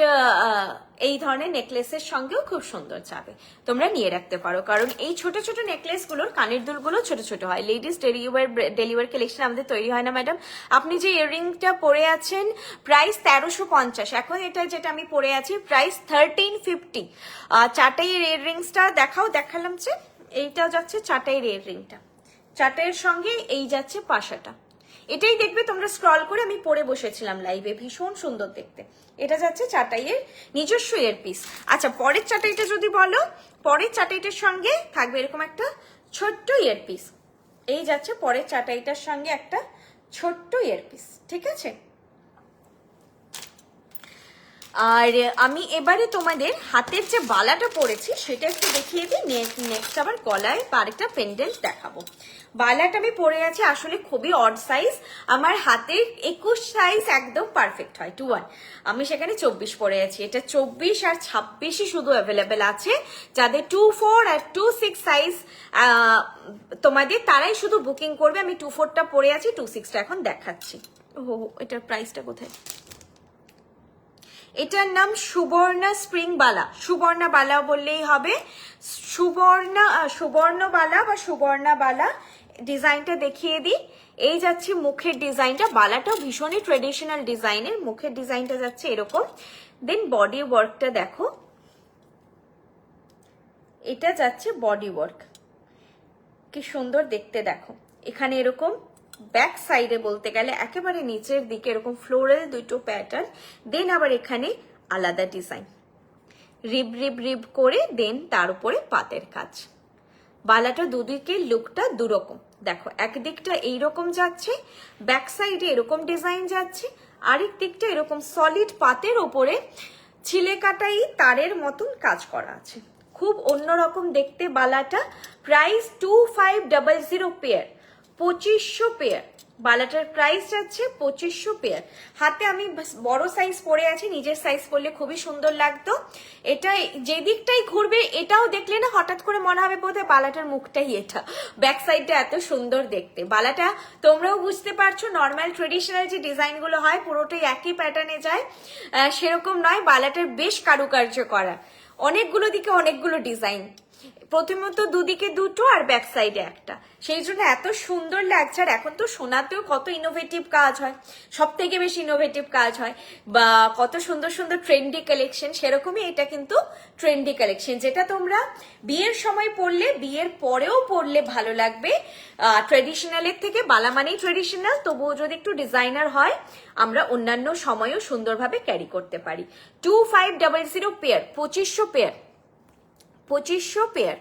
এই ধরনের নেকলেসের সঙ্গেও খুব সুন্দর যাবে, তোমরা নিয়ে রাখতে পারো। কারণ এই ছোট ছোট নেকলেসগুলোর কানের দুলগুলো ছোট ছোট হয়। লেডিস ডেলিওয়ার কালেকশন আমাদের তৈরি হয় না ম্যাডাম। আপনি যে ইয়াররিংটা পরে আছেন প্রাইস 1350, এখন এটা যেটা আমি পরে আছি প্রাইস 1350। চাটাইয়ের ইয়াররিংসটা দেখালাম যে এইটা যাচ্ছে চাটাইয়ের ইয়াররিংটা, চাটাইয়ের সঙ্গে এই যাচ্ছে পাশাটা। এটাই দেখবে তোমরা স্ক্রল করে, আমি পরে বসেছিলাম লাইভে, ভীষণ সুন্দর দেখতে। এটা যাচ্ছে চাটাইয়ের নিজস্ব ইয়ারপিস। আচ্ছা পরের চাটাইটা যদি বলো, পরের চাটাইটার সঙ্গে থাকবে এরকম একটা ছোট্ট ইয়ারপিস। এই যাচ্ছে পরের চাটাইটার সঙ্গে একটা ছোট্ট ইয়ারপিস, ঠিক আছে। আর আমি এবারে তোমাদের হাতের যে বালাটা পরেছি সেটা একটু দেখিয়ে দিই, নেক্সট আবার গলায় আরেকটা পেন্ডেন্ট দেখাবো। বালাটা আমি পরে আছি আসলে খুবই অড সাইজ, আমার হাতের 21 সাইজ একদম পারফেক্ট হয় 2-1, আমি সেখানে 24 পরে আছি। এটা 24 আর 26ই শুধু অ্যাভেলেবেল আছে, যাদের 24 আর 26 সাইজ তোমাদের তারাই শুধু বুকিং করবে। আমি 24টা পরে আছি, 26টা এখন দেখাচ্ছি। ও এটার প্রাইসটা কোথায়? এটার নাম সুবর্ণা স্প্রিং বালা, সুবর্ণা বালা বললেই হবে, সুবর্ণ বালা বা সুবর্ণা বালা। ডিজাইনটা দেখিয়ে দিই, এই যাচ্ছে মুখের ডিজাইনটা, বালাটাও ভীষণই ট্রেডিশনাল ডিজাইনের, মুখের ডিজাইনটা যাচ্ছে এরকম। দেন বডি ওয়ার্কটা দেখো, এটা যাচ্ছে বডি ওয়ার্ক, কি সুন্দর দেখতে দেখো। এখানে এরকম ব্যাক সাইডে বলতে গেলে একেবারে নিচের দিকে এরকম ফ্লোরাল দুটো প্যাটার্ন, দেন আবার এখানে আলাদা ডিজাইন রিব রিব রিব করে, দেন তার উপরে পাতের কাজ। বালাটা দুদিকে লুকটা দুরকম দেখো, একদিকটা এইরকম যাচ্ছে, ব্যাক সাইডে এরকম ডিজাইন যাচ্ছে, আরেক দিকটা এরকম সলিড পাতের ওপরে ছিলে কাটাই তারের মতন কাজ করা আছে, খুব অন্যরকম দেখতে বালাটা। Price 2500 pair, 2500 pair. বালাটার প্রাইস যাচ্ছে 2500 পেয়ার। হাতে আমি বড় সাইজ পরে আছি, নিজের সাইজ পরলে খুবই সুন্দর লাগতো। এটা যে দিকটাই ঘুরবে এটাও দেখলে না হঠাৎ করে মনে হবে বোধহয় বালাটার মুখটাই এটা, ব্যাক সাইডটা এত সুন্দর দেখতে। বালাটা তোমরাও বুঝতে পারছো, নর্মাল ট্রেডিশনাল যে ডিজাইনগুলো হয় পুরোটাই একই প্যাটার্নে যায়, সেরকম নয়, বালাটার বেশ কারুকার্য করা, অনেকগুলো দিকে অনেকগুলো ডিজাইন, প্রথমত দুদিকে দুটো আর ব্যাক সাইডে একটা, সেই জন্য এত সুন্দর লাগছে। আর এখন তো সোনাতেও কত ইনোভেটিভ কাজ হয়, সব থেকে বেশি ইনোভেটিভ কাজ হয়, বা কত সুন্দর সুন্দর ট্রেন্ডি কালেকশন, সেরকমই এটা কিন্তু ট্রেন্ডি কালেকশন, যেটা তোমরা বিয়ের সময় পরলে বিয়ের পরেও পরলে ভালো লাগবে। ট্রেডিশনালের থেকে, বালা মানেই ট্রেডিশনাল, তবুও যদি একটু ডিজাইনার হয় আমরা অন্যান্য সময়ও সুন্দরভাবে ক্যারি করতে পারি। 2500 pair, 2500 pair, 2500 pair.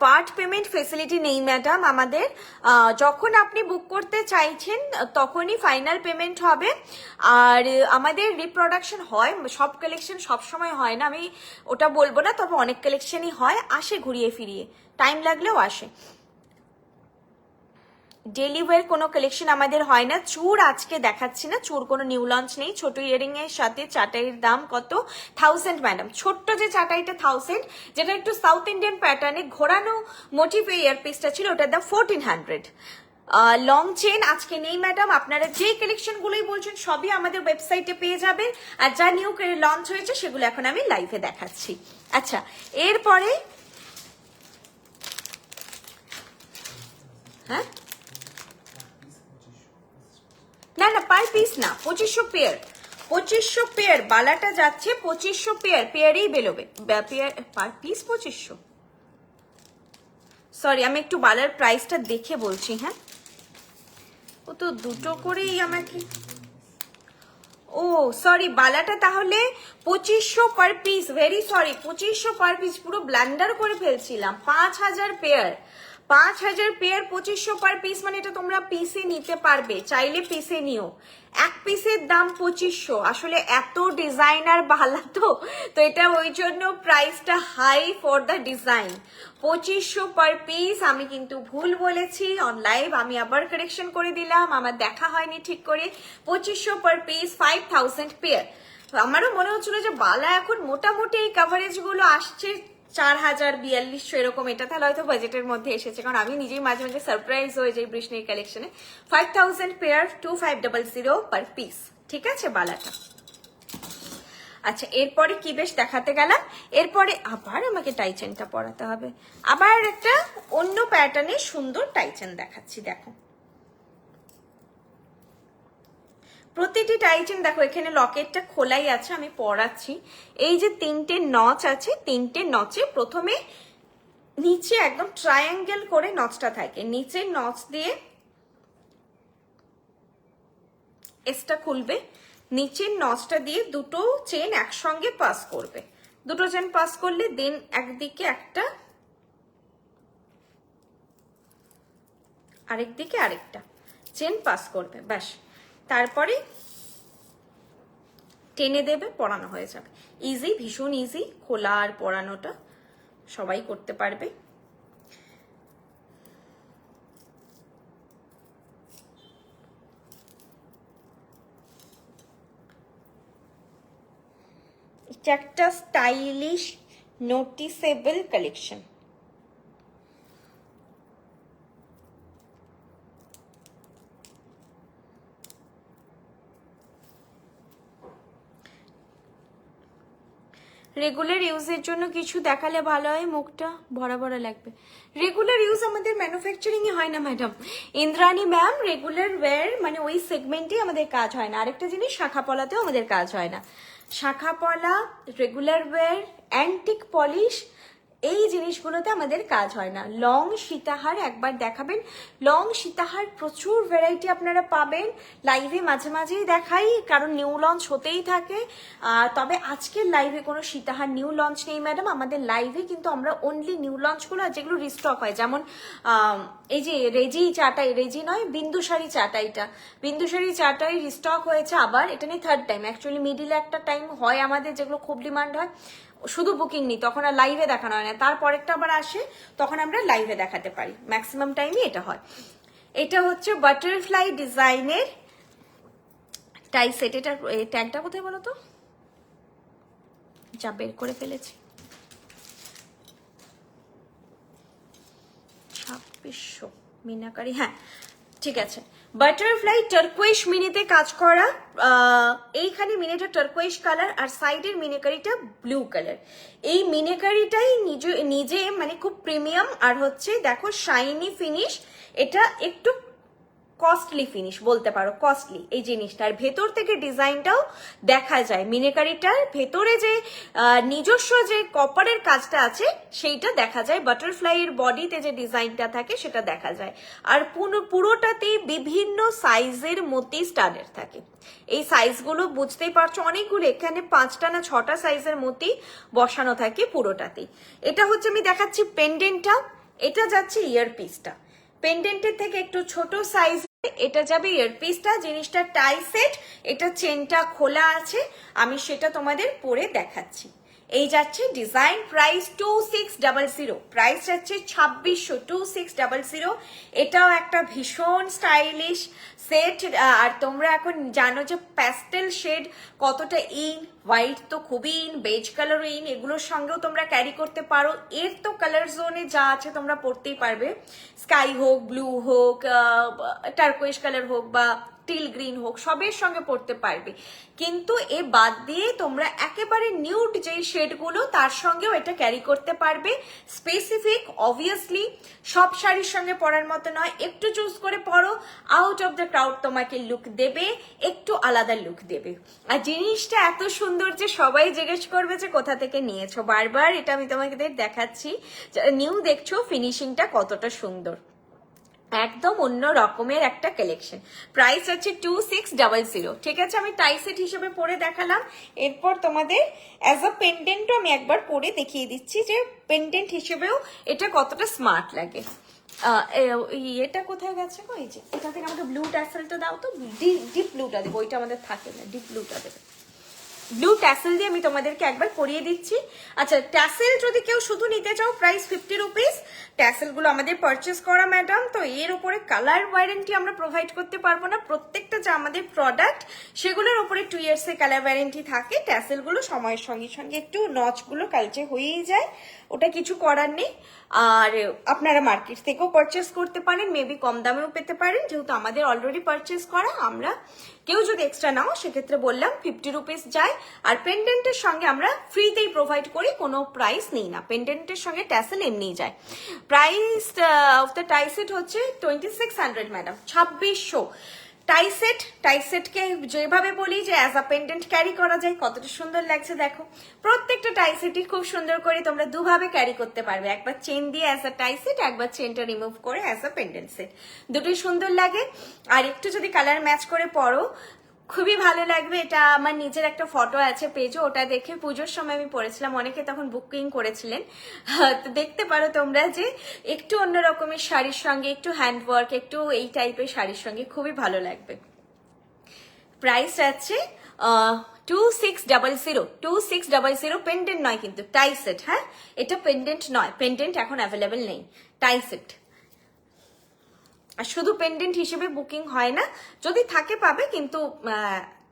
Part payment facility নেই ম্যাডাম আমাদের, যখন আপনি বুক করতে চাইছেন তখনই ফাইনাল পেমেন্ট হবে। আর আমাদের রিপ্রোডাকশন হয়, সব কালেকশন সবসময় হয় না, আমি ওটা বলবো না, তবে অনেক কালেকশনই হয়, আসে ঘুরিয়ে ফিরিয়ে, টাইম লাগলেও আসে। ডেলি ওয়্যার কোনো কালেকশন আমাদের হয় না। চুর আজকে দেখাচ্ছি না, চুর কোনো নিউ লঞ্চ নেই। ছোট ইয়ারিং এর সাথে চাটাইয়ের দাম কত? 1000 ম্যাডাম। ছোট্ট যে চাটাইটা 1000, যেটা একটু সাউথ ইন্ডিয়ান প্যাটার্নে ঘোরানো মোটিভে ইয়ারপিসটা ছিল, ওটার দাম 1400। লং চেন আজকে নেই ম্যাডাম, আপনারা যে কালেকশন গুলোই বলছেন সবই আমাদের ওয়েবসাইটে পেয়ে যাবেন, আর যা নিউ লঞ্চ হয়েছে সেগুলো এখন আমি লাইভে দেখাচ্ছি। আচ্ছা এরপরে হ্যাঁ, না না পার পিস না, 2500 পেয়ার, 2500 পেয়ার। বালাটা যাচ্ছে 2500 পেয়ার, পেয়ারেই বেরোবে, পেয়ার পার পিস 2500। সরি আমি একটু বালার প্রাইসটা দেখে বলছি। হ্যাঁ ও তো দুটো করেই আমাকে, ও সরি বালাটা তাহলে 2500 per piece, very sorry, 2500 per piece, পুরো ব্ল্যান্ডার করে ফেলছিলাম। 5000 পেয়ার, 5000 পেয়ার, 2500 পার পিস, মানে এটা তোমরা পিসে নিতে পারবে, চাইলে পিসে নিও। এক পিসের দাম 2500, আসলে এত ডিজাইনার বালা তো এটা ওই জন্য প্রাইসটা high for the design. 2500 per piece, আমি কিন্তু ভুল বলেছি অন লাইভ, আমি আবার কারেকশন করে দিলাম, আমার দেখা হয়নি ঠিক করে। 2500 পার পিস, 5000 পেয়ার, আমারও মনে হচ্ছিল যে বালা এখন মোটামুটি এই কাভারেজ গুলো আসছে 4000-4200 এরকম, এটা তাহলে হয়তো বাজেটের মধ্যে এসেছে, কারণ আমি নিজেই মাঝে মাঝে সারপ্রাইজ হয়ে যাই বৃষ্ণির কালেকশনে। 5000 পেয়ার 2500 পার পিস, ঠিক আছে বালাটা। আচ্ছা, এরপরে কি বেশ দেখাতে গেলাম, এরপরে আবার আমাকে টাইচেনটা পরাতে হবে, আবার একটা অন্য প্যাটার্নের সুন্দর টাইচেন দেখাচ্ছি। দেখো প্রতিটি টাইচেন দেখো, এখানে লকেটটা খোলাই আছে, আমি পরাচ্ছি। এই যে 3টে নচ আছে, 3টে নচে প্রথমে নিচে একদম ট্রায়াঙ্গেল করে নচটা থাকে, নিচের নচ দিয়ে এসটা খুলবে, নিচের নচটা দিয়ে দুটো চেন একসঙ্গে পাস করবে, দুটো চেন পাস করলে দেন একদিকে একটা আরেকদিকে আরেকটা চেন পাস করবে, ব্যাস। তারপরে টেনে দেবে, পরানো হয়ে যাবে। ইজি, ভীষণ ইজি, খোলা আর পরানোটা সবাই করতে পারবে। এটা একটা স্টাইলিশ নোটিসেবল কালেকশন। রেগুলার ইউজের জন্য কিছু দেখালে ভালো হয়, মুখটা ভরা ভরা লাগবে। রেগুলার ইউজ আমাদের ম্যানুফ্যাকচারিং এ হয় না madam, Indrani ma'am, regular wire মানে ওই সেগমেন্টে আমাদের কাজ হয় না। আরেকটা জিনিস, শাখাপলাতেও আমাদের কাজ হয় না। শাখাপলা, রেগুলার ওয়্যার, অ্যান্টিক পলিশ, এই জিনিসগুলোতে আমাদের কাজ হয় না। লং সীতাহার একবার দেখাবেন, লং সীতাহার প্রচুর ভ্যারাইটি আপনারা পাবেন, লাইভে মাঝে মাঝেই দেখাই, কারণ নিউ লঞ্চ হতেই থাকে। তবে আজকের লাইভে কোনো সীতাহার নিউ লঞ্চ নেই ম্যাডাম, আমাদের লাইভে কিন্তু আমরা অনলি নিউ লঞ্চগুলো আর যেগুলো রিস্টক হয়, যেমন এই যে রেজি চাটাই, রেজি নয় বিন্দুসারি চাটাইটা, বিন্দুসারি চাটাই রিস্টক হয়েছে আবার, এটা নিয়ে থার্ড টাইম। অ্যাকচুয়ালি মিডিলে একটা টাইম হয় আমাদের যেগুলো খুব ডিমান্ড হয়, শুধু বুকিং নেই, তখন আর লাইভে দেখানো হয় না, তারপরেরটা আবার আসে, তখন আমরা লাইভে দেখাতে পারি, ম্যাক্সিমাম টাইমে এটা হয়। এটা হচ্ছে বাটারফ্লাই ডিজাইনের টাই সেট। এটার ট্যাগটা কোথায় বলো তো, যা বের করে ফেলেছি, 2600 মিনাকারি, হ্যাঁ ঠিক আছে। বাটারফ্লাই টার্কোয়েশ মিনিতে কাজ করা, এইখানে মিনিটা টার্কোয়েশ কালার আর সাইডের মিনিকারিটা ব্লু কালার। এই মিনিকারিটাই নিজে মানে খুব প্রিমিয়াম, আর হচ্ছে দেখো শাইনি ফিনিশ, এটা একটু কস্টলি ফিনিশ বলতে পারো, কস্টলি এই জিনিসটা। আর ভেতর থেকে ডিজাইনটাও দেখা যায়, মিনিকারিটার ভেতরে যে নিজস্ব যে কপারের কাজটা আছে সেইটা দেখা যায়, বাটারফ্লাইয়ের বডিতে যে ডিজাইনটা থাকে সেটা দেখা যায়। আর পুরোটাতেই বিভিন্ন সাইজের মতি স্টাডের থাকে। এই সাইজগুলো বুঝতেই পারছো, অনেকগুলো, এখানে 5টা না 6টা সাইজের মতি বসানো থাকে পুরোটাতেই। এটা হচ্ছে আমি দেখাচ্ছি পেন্ডেন্টটা, এটা যাচ্ছে ইয়ারপিসটা, পেন্ডেন্টের থেকে একটু ছোট সাইজ, এটা যাবে ইয়ারপিসটা, জিনিসটা টাই সেট, এটা চেনটা খোলা আছে, আমি সেটা তোমাদের পরে দেখাচ্ছি। এই যাচ্ছে ডিজাইন, প্রাইস 2600, প্রাইস যাচ্ছে 2600, 2600। এটাও একটা ভীষণ স্টাইলিশ সেট। আর তোমরা এখন জানো যে প্যাস্টেল শেড কতটা ইন, হোয়াইট তো খুবই ইন, বেজ কালার ইন, এগুলোর সঙ্গেও তোমরা ক্যারি করতে পারো। এর তো কালার জোনে যা আছে তোমরা পড়তেই পারবে, স্কাই হোক, ব্লু হোক, টার্কোয়েশ কালার হোক বা টিল গ্রিন হোক, সবের সঙ্গে পড়তে পারবে। কিন্তু এ বাদ দিয়ে তোমরা একেবারে নিউড যে শেডগুলো তার সঙ্গেও এটা ক্যারি করতে পারবে। স্পেসিফিক অবভিয়াসলি সব শাড়ির সঙ্গে পরার মতো নয়, একটু চুজ করে পরো, আউট অফ দ্য ক্রাউড তোমাকে লুক দেবে, একটু আলাদা লুক দেবে। আর জিনিসটা এত সুন্দর যে সবাই জিজ্ঞেস করবে যে কোথা থেকে নিয়েছো, বারবার এটা আমি তোমাকে দেখাচ্ছি, নিউ দেখছো ফিনিশিংটা কতটা সুন্দর, একদম অন্য রকমের একটা কালেকশন। প্রাইস আছে 2600, ঠিক আছে। আমি টাই সেট হিসেবে পরে দেখালাম, এরপর তোমাদের অ্যাজ আ পেন্ডেন্টও আমি একবার পরে দেখিয়ে দিচ্ছি যে পেন্ডেন্ট হিসেবেও এটা কতটা স্মার্ট লাগে। এটা কোথায় গেছে গো, এই যে এটা থেকে আমাকে ব্লু ট্যাসেলটা দাও তো, ডিপ ব্লুটা দেবো, ওইটা আমাদের থাকে না, ডিপ ব্লুটা দেবে। ব্লু ট্যাসেল দিয়ে আমি তোমাদেরকে একবার পরিয়ে দিচ্ছি। আচ্ছা, ট্যাসেল যদি কেউ শুধু নিতে চাও প্রাইস 50 রুপিস। ট্যাসেলগুলো আমাদের পারচেস করা ম্যাডাম, তো এর উপরে কালার ওয়ারেন্টি আমরা প্রোভাইড করতে পারবো না। প্রত্যেকটা যে আমাদের প্রোডাক্ট সেগুলোর উপরে 2 ইয়ার্সের কালার ওয়ারেন্টি থাকে। ট্যাসেলগুলো সময়ের সঙ্গে সঙ্গে একটু নচগুলো কালচে হয়েই যায়, ওটা কিছু করার নেই। আর আপনারা মার্কেট থেকেও পারচেস করতে পারেন, মেবি কম দামেও পেতে পারেন, যেহেতু আমাদের অলরেডি পারচেস করা। আমরা কেউ যদি এক্সট্রা নাও সেক্ষেত্রে বললাম 50 রুপিস যায়। আর পেন্ডেন্টের সঙ্গে আমরা ফ্রিতেই প্রোভাইড করি, কোনো প্রাইস নেই না। পেন্ডেন্টের সঙ্গে ট্যাসেল এমনিই যায়। Price of the tie set হচ্ছে 2600 ম্যাডাম, 2600। টাইসেটকে যেভাবে বলি যে অ্যাজ আ পেন্ডেন্ট ক্যারি করা যায়, কতটা সুন্দর লাগছে দেখো। প্রত্যেকটা টাইসেটই খুব সুন্দর করে তোমরা দুভাবে ক্যারি করতে পারবে, একবার চেন দিয়ে অ্যাজ আ টাইসেট, একবার চেনটা রিমুভ করে অ্যাজ আ পেন্ডেন্ট সেট। দুটোই সুন্দর লাগে। আর একটু যদি কালার ম্যাচ করে পরো খুবই ভালো লাগবে। এটা আমার নিজের একটা ফটো আছে পেজে, ওটা দেখে পুজোর সময় আমি পরেছিলাম, অনেকে তখন বুকিং করেছিলেন। তো দেখতে পারো তোমরা যে একটু অন্য রকমের শাড়ির সঙ্গে, একটু হ্যান্ডওয়ার্ক, একটু এই টাইপের শাড়ির সঙ্গে খুবই ভালো লাগবে। প্রাইস আছে 2600। পেন্ডেন্ট নয় কিন্তু, টাই সেট। হ্যাঁ, এটা পেন্ডেন্ট নয়, পেন্ডেন্ট এখন অ্যাভেলেবেল নেই, টাই সেট। আর শুধু পেন্ডেন্ট হিসেবে বুকিং হয় না, যদি থাকে পাবে, কিন্তু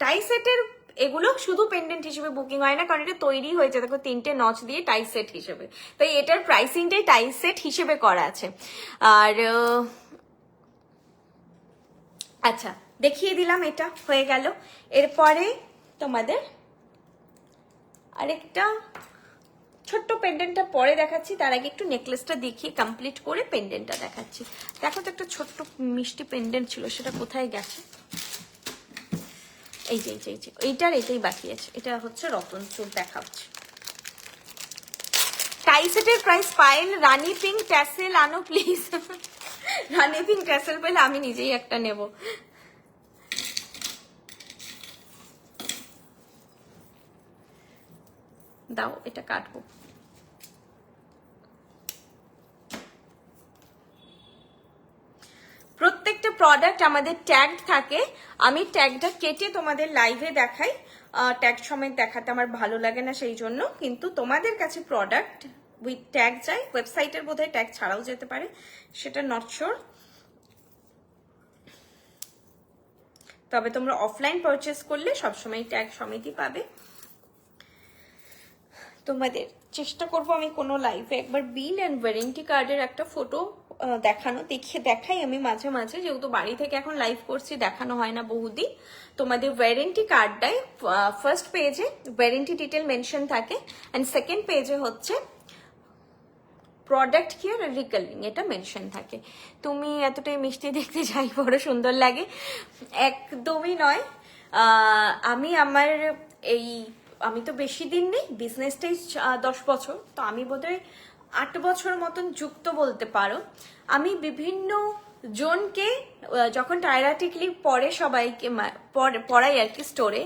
টাই সেটের এগুলো শুধু পেন্ডেন্ট হিসেবে বুকিং হয় না, কারণ এটা তৈরি হয়েছে দেখো 3টে নচ দিয়ে টাই সেট হিসেবে, তাই এটার প্রাইসিংটাই টাই সেট হিসেবে করা আছে। আর আচ্ছা, দেখিয়ে দিলাম, এটা হয়ে গেল। এরপরে তোমাদের আরেকটা ছোট্ট পেন্ডেন্টটা পরে দেখাচ্ছি, তার আগে একটু নেকলেসটা দেখিয়ে কমপ্লিট করে পেন্ডেন্টটা দেখাচ্ছি। দেখো তো একটা ছোট্ট মিষ্টি পেন্ডেন্ট ছিল, সেটা কোথায় গেছে? এই যে এইটার এটাই বাকি আছে। এটা হচ্ছে রতন চুর দেখাচ্ছি। টাই সেটের প্রাইস পায়েল রানী পিঙ্ক ট্যাসেল আনো প্লিজ। রানী পিঙ্ক ট্যাসেল পেলে আমি নিজেই একটা নেব। দাও, এটা কাটবো। প্রত্যেকটা প্রোডাক্ট আমাদের ট্যাগ থাকে, আমি ট্যাগটা কেটে তোমাদের লাইভে দেখাই। ট্যাগ সমেত দেখাতে আমার ভালো লাগে না, সেই জন্য। কিন্তু তোমাদের কাছে প্রোডাক্ট উইথ ট্যাগ চাই। ওয়েবসাইটের বোধহয় ট্যাগ ছাড়াও যেতে পারে, সেটা নট শিওর। তবে তোমরা অফলাইন পারচেস করলে সবসময় ট্যাগ সমেতই পাবে। তোমাদের চেষ্টা করবো আমি কোনো লাইভে একবার বিল অ্যান্ড ওয়ারেন্টি কার্ডের একটা ফটো দেখাই আমি মাঝে মাঝে, যেহেতু বাড়ি থেকে এখন লাইভ করছি, দেখানো হয় না বহুদিন। তোমাদের ওয়ারেন্টি কার্ডটাই ফার্স্ট পেজে ওয়ারেন্টি ডিটেল মেনশন থাকে, অ্যান্ড সেকেন্ড পেজে হচ্ছে প্রোডাক্ট কেয়ার আর রিকলিং এটা মেনশন থাকে। তুমি এতটাই মিষ্টি দেখতে, যাই বড় সুন্দর লাগে, একদমই নয়। আমি তো বেশি দিন নেই, বিজনেসটাই 10 বছর, তো আমি বোধহয় 8 বছর মতন যুক্ত বলতে পারো। আমি বিভিন্ন জনকে যখন টাইরাটিকলি পড়ে সবাইকে পড়াই আর কি স্টোরে,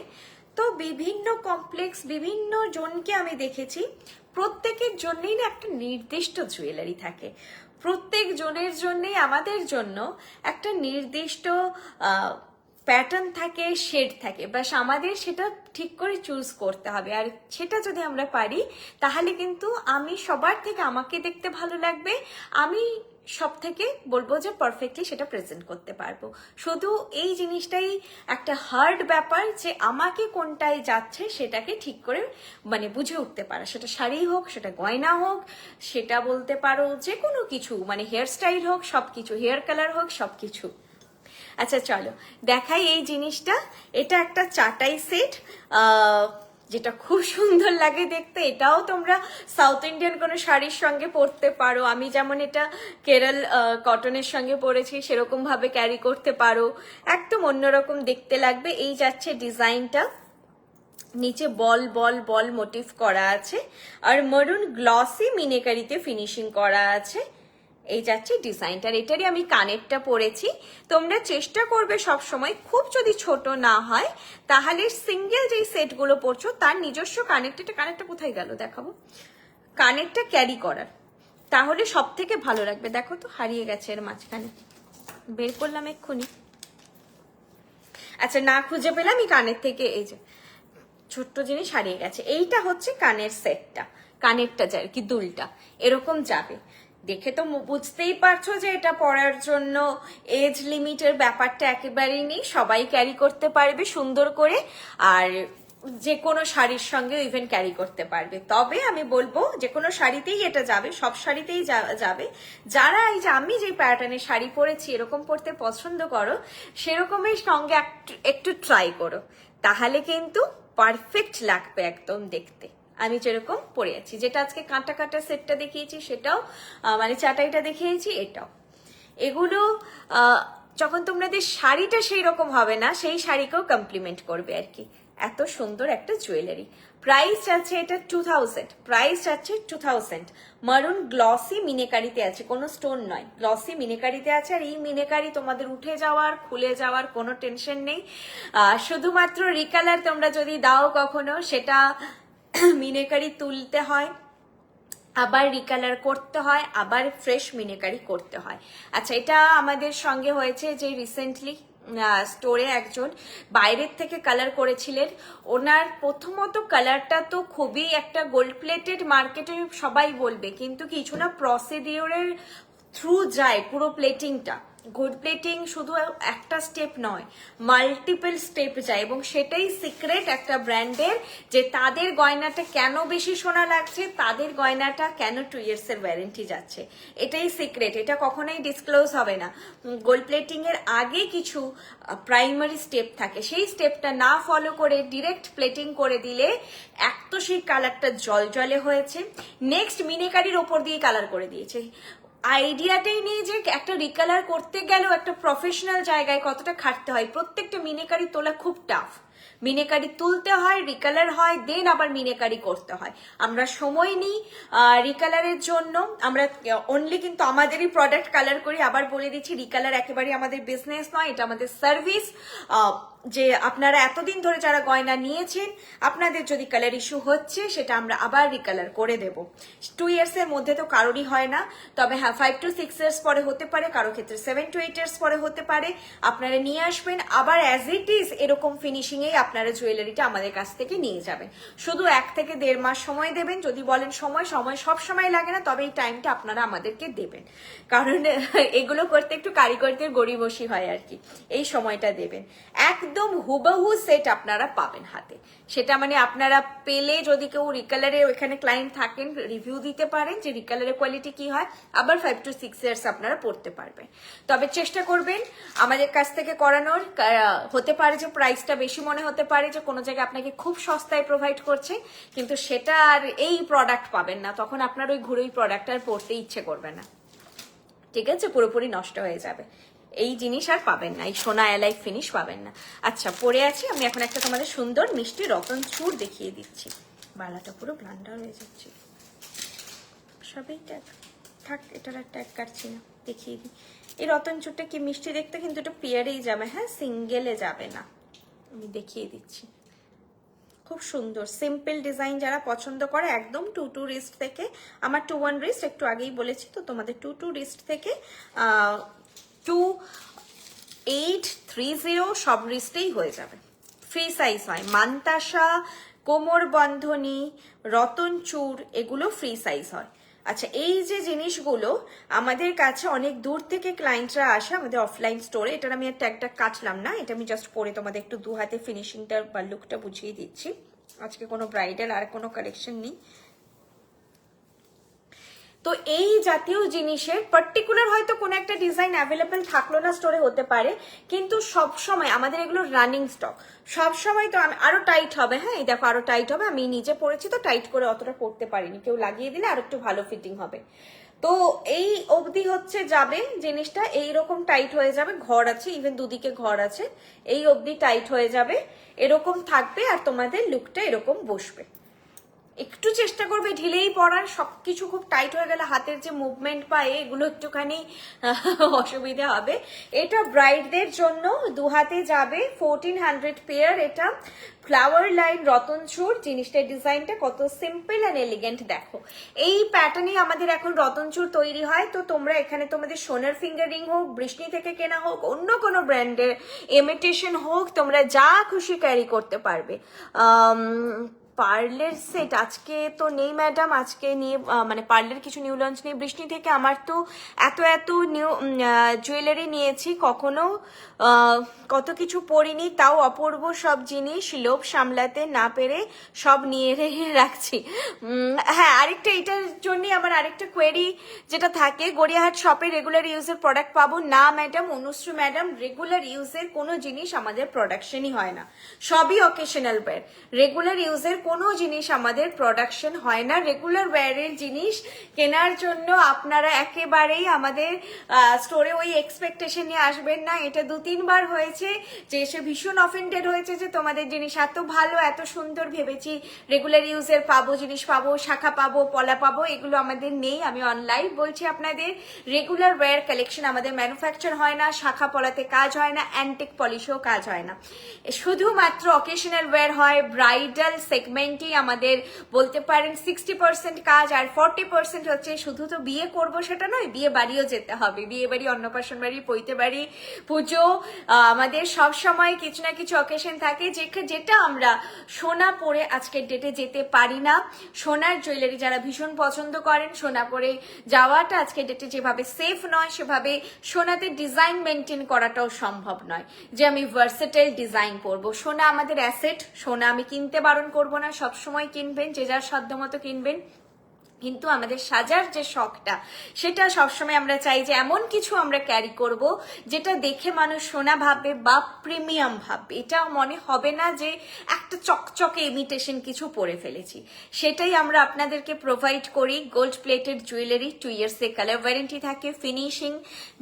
তো বিভিন্ন কমপ্লেক্স বিভিন্ন জনকে আমি দেখেছি, প্রত্যেকের জন্যই না একটা নির্দিষ্ট জুয়েলারি থাকে। প্রত্যেক জনের জন্যই আমাদের জন্য একটা নির্দিষ্ট প্যাটার্ন থাকে, শেড থাকে, বাস আমাদের সেটা ঠিক করে চুজ করতে হবে। আর সেটা যদি আমরা পারি তাহলে কিন্তু আমি সবার থেকে আমাকে দেখতে ভালো লাগবে, আমি সব থেকে বলবো যে পারফেক্টলি সেটা প্রেজেন্ট করতে পারবো। শুধু এই জিনিসটাই একটা হার্ড ব্যাপার, যে আমাকে কোনটায় যাচ্ছে সেটাকে ঠিক করে মানে বুঝে উঠতে পারা। সেটা শাড়ি হোক, সেটা গয়না হোক, সেটা বলতে পারো যে কোনো কিছু, মানে হেয়ার স্টাইল হোক, সবকিছু, হেয়ার কালার হোক, সবকিছু। আচ্ছা চলো দেখাই এই জিনিসটা। এটা একটা চাটাই সেট, যেটা খুব সুন্দর লাগে দেখতে। এটাও তোমরা সাউথ ইন্ডিয়ান কোনো শাড়ির সঙ্গে পরতে পারো। আমি যেমন এটা কেরল কটনের সঙ্গে পরেছি, সেরকম ভাবে ক্যারি করতে পারো, একদম অন্যরকম দেখতে লাগবে। এই যাচ্ছে ডিজাইনটা, নিচে বল বল বল মোটিভ করা আছে, আর মরুন গ্লসি মিনেকারিতে ফিনিশিং করা আছে। এই যাচ্ছে ডিজাইনটার। এটারই আমি কানেরটা পরেছি। তোমরা চেষ্টা করবে সব সময়, খুব যদি ছোট না হয় তাহলে সিঙ্গেল যেই সেটগুলো পরছো তার নিজস্ব কানেরটা কোথায় গেল দেখাবো, কানেরটা ক্যারি করার, তাহলে সব থেকে ভালো লাগবে। দেখো তো হারিয়ে গেছে এর মাঝখানে, বের করলাম এক্ষুনি। আচ্ছা, না খুঁজে পেলাম এই কানের থেকে, এই যে ছোট্ট জিনিস হারিয়ে গেছে। এইটা হচ্ছে কানের সেটটা, কানেরটা যায় কি দুলটা এরকম যাবে। দেখে তো বুঝতেই পারছো যে এটা পরার জন্য এজ লিমিটের ব্যাপারটা একেবারেই নেই, সবাই ক্যারি করতে পারবে সুন্দর করে, আর যে কোনো শাড়ির সঙ্গে ইভেন ক্যারি করতে পারবে। তবে আমি বলবো যে কোনো শাড়িতেই এটা যাবে, সব শাড়িতেই যাবে। যারা এই যে আমি যে প্যাটার্নের শাড়ি পরেছি এরকম পরতে পছন্দ করো, সেরকমের সঙ্গে একটু ট্রাই করো, তাহলে কিন্তু পারফেক্ট লাগবে একদম দেখতে। আমি যেরকম পরে আছি, যেটা আজকে কাঁটা কাঁটা সেটটা দেখিয়েছি সেটাও, মানে চাটাইটা দেখিয়েছি এটাও, এগুলো যখন তোমাদের শাড়িটা সেই রকম হবে না, সেই শাড়িকেও কমপ্লিমেন্ট করবে আর কি। এত সুন্দর একটা জুয়েলারি। প্রাইস যাচ্ছে এটা 2000, প্রাইস যাচ্ছে 2000। মারুন গ্লসি মিনেকারিতে আছে, কোনো স্টোন নয়, গ্লসি মিনেকারিতে আছে। আর এই মিনেকারি তোমাদের উঠে যাওয়ার খুলে যাওয়ার কোনো টেনশন নেই। শুধুমাত্র রিকালার তোমরা যদি দাও কখনো, সেটা মিনেকারি তুলতে হয়, আবার রিকালার করতে হয়, আবার ফ্রেশ মিনেকারি করতে হয়। আচ্ছা, এটা আমাদের সঙ্গে হয়েছে যে রিসেন্টলি স্টোরে একজন বাইরের থেকে কালার করেছিলেন। ওনার প্রথমত কালারটা তো খুবই একটা গোল্ড প্লেটেড, মার্কেটে সবাই বলবে, কিন্তু কিছু না প্রসিডিওরের থ্রু যায় পুরো প্লেটিংটা। গোল্ড প্লেটিং শুধু একটা স্টেপ নয়, মাল্টিপল স্টেপ যায়, এবং সেটাই সিক্রেট একটা ব্র্যান্ডের, যে তাদের গয়নাটা কেন বেশি সোনা লাগছে, তাদের গয়নাটা কেন 2 years এর ওয়ারেন্টি যাচ্ছে, এটাই সিক্রেট। এটা কখনোই ডিসক্লোজ হবে না। গোল্ড প্লেটিং এর আগে কিছু প্রাইমারি স্টেপ থাকে, সেই স্টেপটা না ফলো করে ডিরেক্ট প্লেটিং করে দিলে এক তো সেই কালারটা জলজলে হয়েছে, নেক্সট মিনেকারির ওপর দিয়ে কালার করে দিয়েছে। আইডিয়াটাই নেই যে একটা রিকালার করতে গেলেও একটা প্রফেশনাল জায়গায় কতটা খাটতে হয়। প্রত্যেকটা মিনেকারি তোলা খুব টাফ, মিনেকারি তুলতে হয়, রিকালার হয়, দেন আবার মিনেকারি করতে হয়। আমরা সময় নিই রিকালারের জন্য, আমরা অনলি কিন্তু আমাদেরই প্রোডাক্ট কালার করি। আবার বলে দিচ্ছি, রিকালার একেবারে আমাদের বিজনেস নয়, এটা আমাদের সার্ভিস। যে আপনারা এতদিন ধরে যারা গয়না নিয়েছেন, আপনাদের যদি কালার ইস্যু হচ্ছে, সেটা আমরা আবার রিকালার করে দেব। 2 years এর মধ্যে তো কারোরই হয় না, তবে হ্যাঁ 5 to 6 years পরে হতে পারে, কারো ক্ষেত্রে 7 to 8 years পরে হতে পারে। আপনারা নিয়ে আসবেন, আবার অ্যাজ ইট ইজ এরকম ফিনিশিং এই আপনারা জুয়েলারিটা আমাদের কাছ থেকে নিয়ে যাবেন। শুধু 1 থেকে 1.5 মাস সময় দেবেন। যদি বলেন সময় সব সময় লাগে না, তবে এই টাইমটা আপনারা আমাদেরকে দেবেন, কারণ এগুলো করতে একটু কারিগরদের গড়িমসি হয় আর কি। এই সময়টা দেবেন, একদম হুবহু সেট আপনারা পাবেন হাতে। সেটা মানে আপনারা পেলে, যদি কেউ রিকালারে ওইখানে ক্লায়েন্ট থাকেন, রিভিউ দিতে পারেন যে রিকালারের কোয়ালিটি কি হয়, আবার 5 to 6 years আপনারা পড়তে পারবেন। তবে চেষ্টা করবেন আমাদের কাছ থেকে করানোর। হতে পারে যে প্রাইসটা বেশি মনে হতে পারে, যে কোনো জায়গায় আপনাকে খুব সস্তায় প্রোভাইড করছে, কিন্তু সেটা আর এই প্রোডাক্ট পাবেন না, তখন আপনার ওই ঘুরে প্রোডাক্ট আর পড়তে ইচ্ছে করবে না, ঠিক আছে, পুরোপুরি নষ্ট হয়ে যাবে। এই জিনিস আর পাবেন না, এই সোনা এলাই ফিনিশ পাবেন না। আচ্ছা, পরে আছি আমি এখন একটা তোমাদের সুন্দর মিষ্টি রতন চূড় দেখিয়ে দিচ্ছি। বালাটা পুরো ব্লান্ডার হয়ে যাচ্ছে, সবই ট্যাগ থাক, এটার আর ট্যাগ কাটছি না, দেখিয়ে দিই। এই রতন চূড়টা কি মিষ্টি দেখতে, কিন্তু এটা পেয়ারেই যাবে, হ্যাঁ সিঙ্গেলে যাবে না। আমি দেখিয়ে দিচ্ছি, খুব সুন্দর সিম্পল ডিজাইন। যারা পছন্দ করে একদম 2 রিস্ট থেকে, আমার 2 রিস্ট একটু আগেই বলেছি, তো তোমাদের 2 রিস্ট থেকে 2830 সব রিস্টেই হয়ে যাবে, ফ্রি সাইজ হয়। মান্তাসা, কোমর বন্ধনী, রতন চূড়, এগুলো ফ্রি সাইজ হয়। আচ্ছা, এই যে জিনিসগুলো আমাদের কাছে অনেক দূর থেকে ক্লায়েন্টরা আসে আমাদের অফলাইন স্টোরে। এটার আমি ট্যাগটা কাটলাম না, এটা আমি জাস্ট পরে তোমাদের একটু 2 হাতে ফিনিশিংটা বা লুকটা বুঝিয়ে দিচ্ছি। আজকে কোনো ব্রাইডাল আর কোনো কালেকশন নেই। তো এই জাতীয় জিনিসের পার্টিকুলার হয়তো কোনো একটা ডিজাইন অ্যাভেলেবেল থাকলো না স্টোরে, হতে পারে, কিন্তু সব সময় আমাদের এগুলো রানিং স্টক। সব সময় তো আরো টাইট হবে, হ্যাঁ এই দেখো আরো টাইট হবে। আমি নিজে পরেছি তো টাইট করে অতটা পরতে পারিনি, কেউ লাগিয়ে দিলে আর একটু ভালো ফিটিং হবে। তো এই অবধি হচ্ছে যাবে জিনিসটা, এইরকম টাইট হয়ে যাবে, ঘর আছে, ইভেন দুদিকে ঘর আছে, এই অবধি টাইট হয়ে যাবে, এরকম থাকবে, আর তোমাদের লুকটা এরকম বসবে। একটু চেষ্টা করবে ঢিলেই পরার, সবকিছু খুব টাইট হয়ে গেলে হাতের যে মুভমেন্ট পায় এগুলো একটুখানি অসুবিধা হবে। এটা ব্রাইডদের জন্য 2 হাতে যাবে, 1400 পেয়ার। এটা ফ্লাওয়ার লাইন রতন চূড়, জিনিসটার ডিজাইনটা কত সিম্পল অ্যান্ড এলিগেন্ট দেখো। এই প্যাটার্নই আমাদের এখন রতন চূড় তৈরি হয়। তো তোমরা এখানে তোমাদের সোনার ফিঙ্গার রিং হোক, বৃষ্টি থেকে কেনা হোক, অন্য কোনো ব্র্যান্ডের ইমিটেশন হোক, তোমরা যা খুশি ক্যারি করতে পারবে। পার্লের সেট আজকে তো নেই ম্যাডাম, আজকে নিয়ে মানে পার্লের কিছু নিউ লঞ্চ নেই। বৃষ্টি থেকে আমার তো এত নিউ জুয়েলারি নিয়েছি, কখনো কত কিছু পরিনি, তাও অপূর্ব সব জিনিস, লোভ সামলাতে না পেরে সব নিয়ে রাখছি। হ্যাঁ, আরেকটা এটার জন্যই আমার আরেকটা কোয়েরি যেটা থাকে, গড়িয়াহাট শপে রেগুলার ইউজের প্রোডাক্ট পাবো না ম্যাডাম? অনুশ্রী ম্যাডাম, রেগুলার ইউজের কোনো জিনিস আমাদের প্রোডাকশনই হয় না, সবই অকেশনাল ওয়্যার। রেগুলার ইউজের কোনো জিনিস আমাদের প্রোডাকশন হয় না। রেগুলার ওয়্যারের জিনিস কেনার জন্য আপনারা একেবারেই আমাদের স্টোরে ওই এক্সপেকটেশন নিয়ে আসবেন না। এটা 2-3 বার হয়েছে যে এসে ভীষণ অফেন্ডেড হয়েছে যে তোমাদের জিনিস এত ভালো এত সুন্দর, ভেবেছি রেগুলার ইউজের পাবো, জিনিস পাবো, শাখা পাবো, পলা পাবো, এগুলো আমাদের নেই। আমি অনলাইন বলছি আপনাদের, রেগুলার ওয়্যার কালেকশন আমাদের ম্যানুফ্যাকচার হয় না, শাখা পলাতে কাজ হয় না, অ্যান্টিক পলিশেও কাজ হয় না, শুধুমাত্র অকেশনাল ওয়্যার হয়। ব্রাইডাল সেগমেন্টই আমাদের বলতে পারেন 60% কাজ, আর 40% হচ্ছে শুধু তো বিয়ে করব সেটা নয়, বিয়ে বাড়িও যেতে হবে, বিয়ে বাড়ি, অন্নপ্রাশন বাড়ি, পৈতে বাড়ি, পুজো, আমাদের সব সময় কিছু না কিছু অকেশন থাকে যেটা আমরা সোনা পরে আজকের ডেটে যেতে পারি না। সোনার জুয়েলারি যারা ভীষণ পছন্দ করেন, সোনা পরে যাওয়াটা আজকের ডেটে যেভাবে সেফ নয়, সেভাবে সোনাতে ডিজাইন মেনটেন করাটাও সম্ভব নয় যে আমি ভার্সেটাইল ডিজাইন পরবো। সোনা আমাদের অ্যাসেট, সোনা আমি কিনতে বারণ করবো না, সবসময় কিনবেন, যে যার সাধ্য মতো কিনবেন, কিন্তু আমাদের সাজার যে শখটা সেটা সবসময় আমরা চাই যে এমন কিছু আমরা ক্যারি করব যেটা দেখে মানুষ সোনা ভাববে বা প্রিমিয়াম ভাববে, এটা মনে হবে না যে একটা চকচকে ইমিটেশন কিছু পরে ফেলেছি। সেটাই আমরা আপনাদেরকে প্রোভাইড করি। গোল্ড প্লেটেড জুয়েলারি, 2 ইয়ার্স এর কালার ওয়ারেন্টি থাকে, ফিনিশিং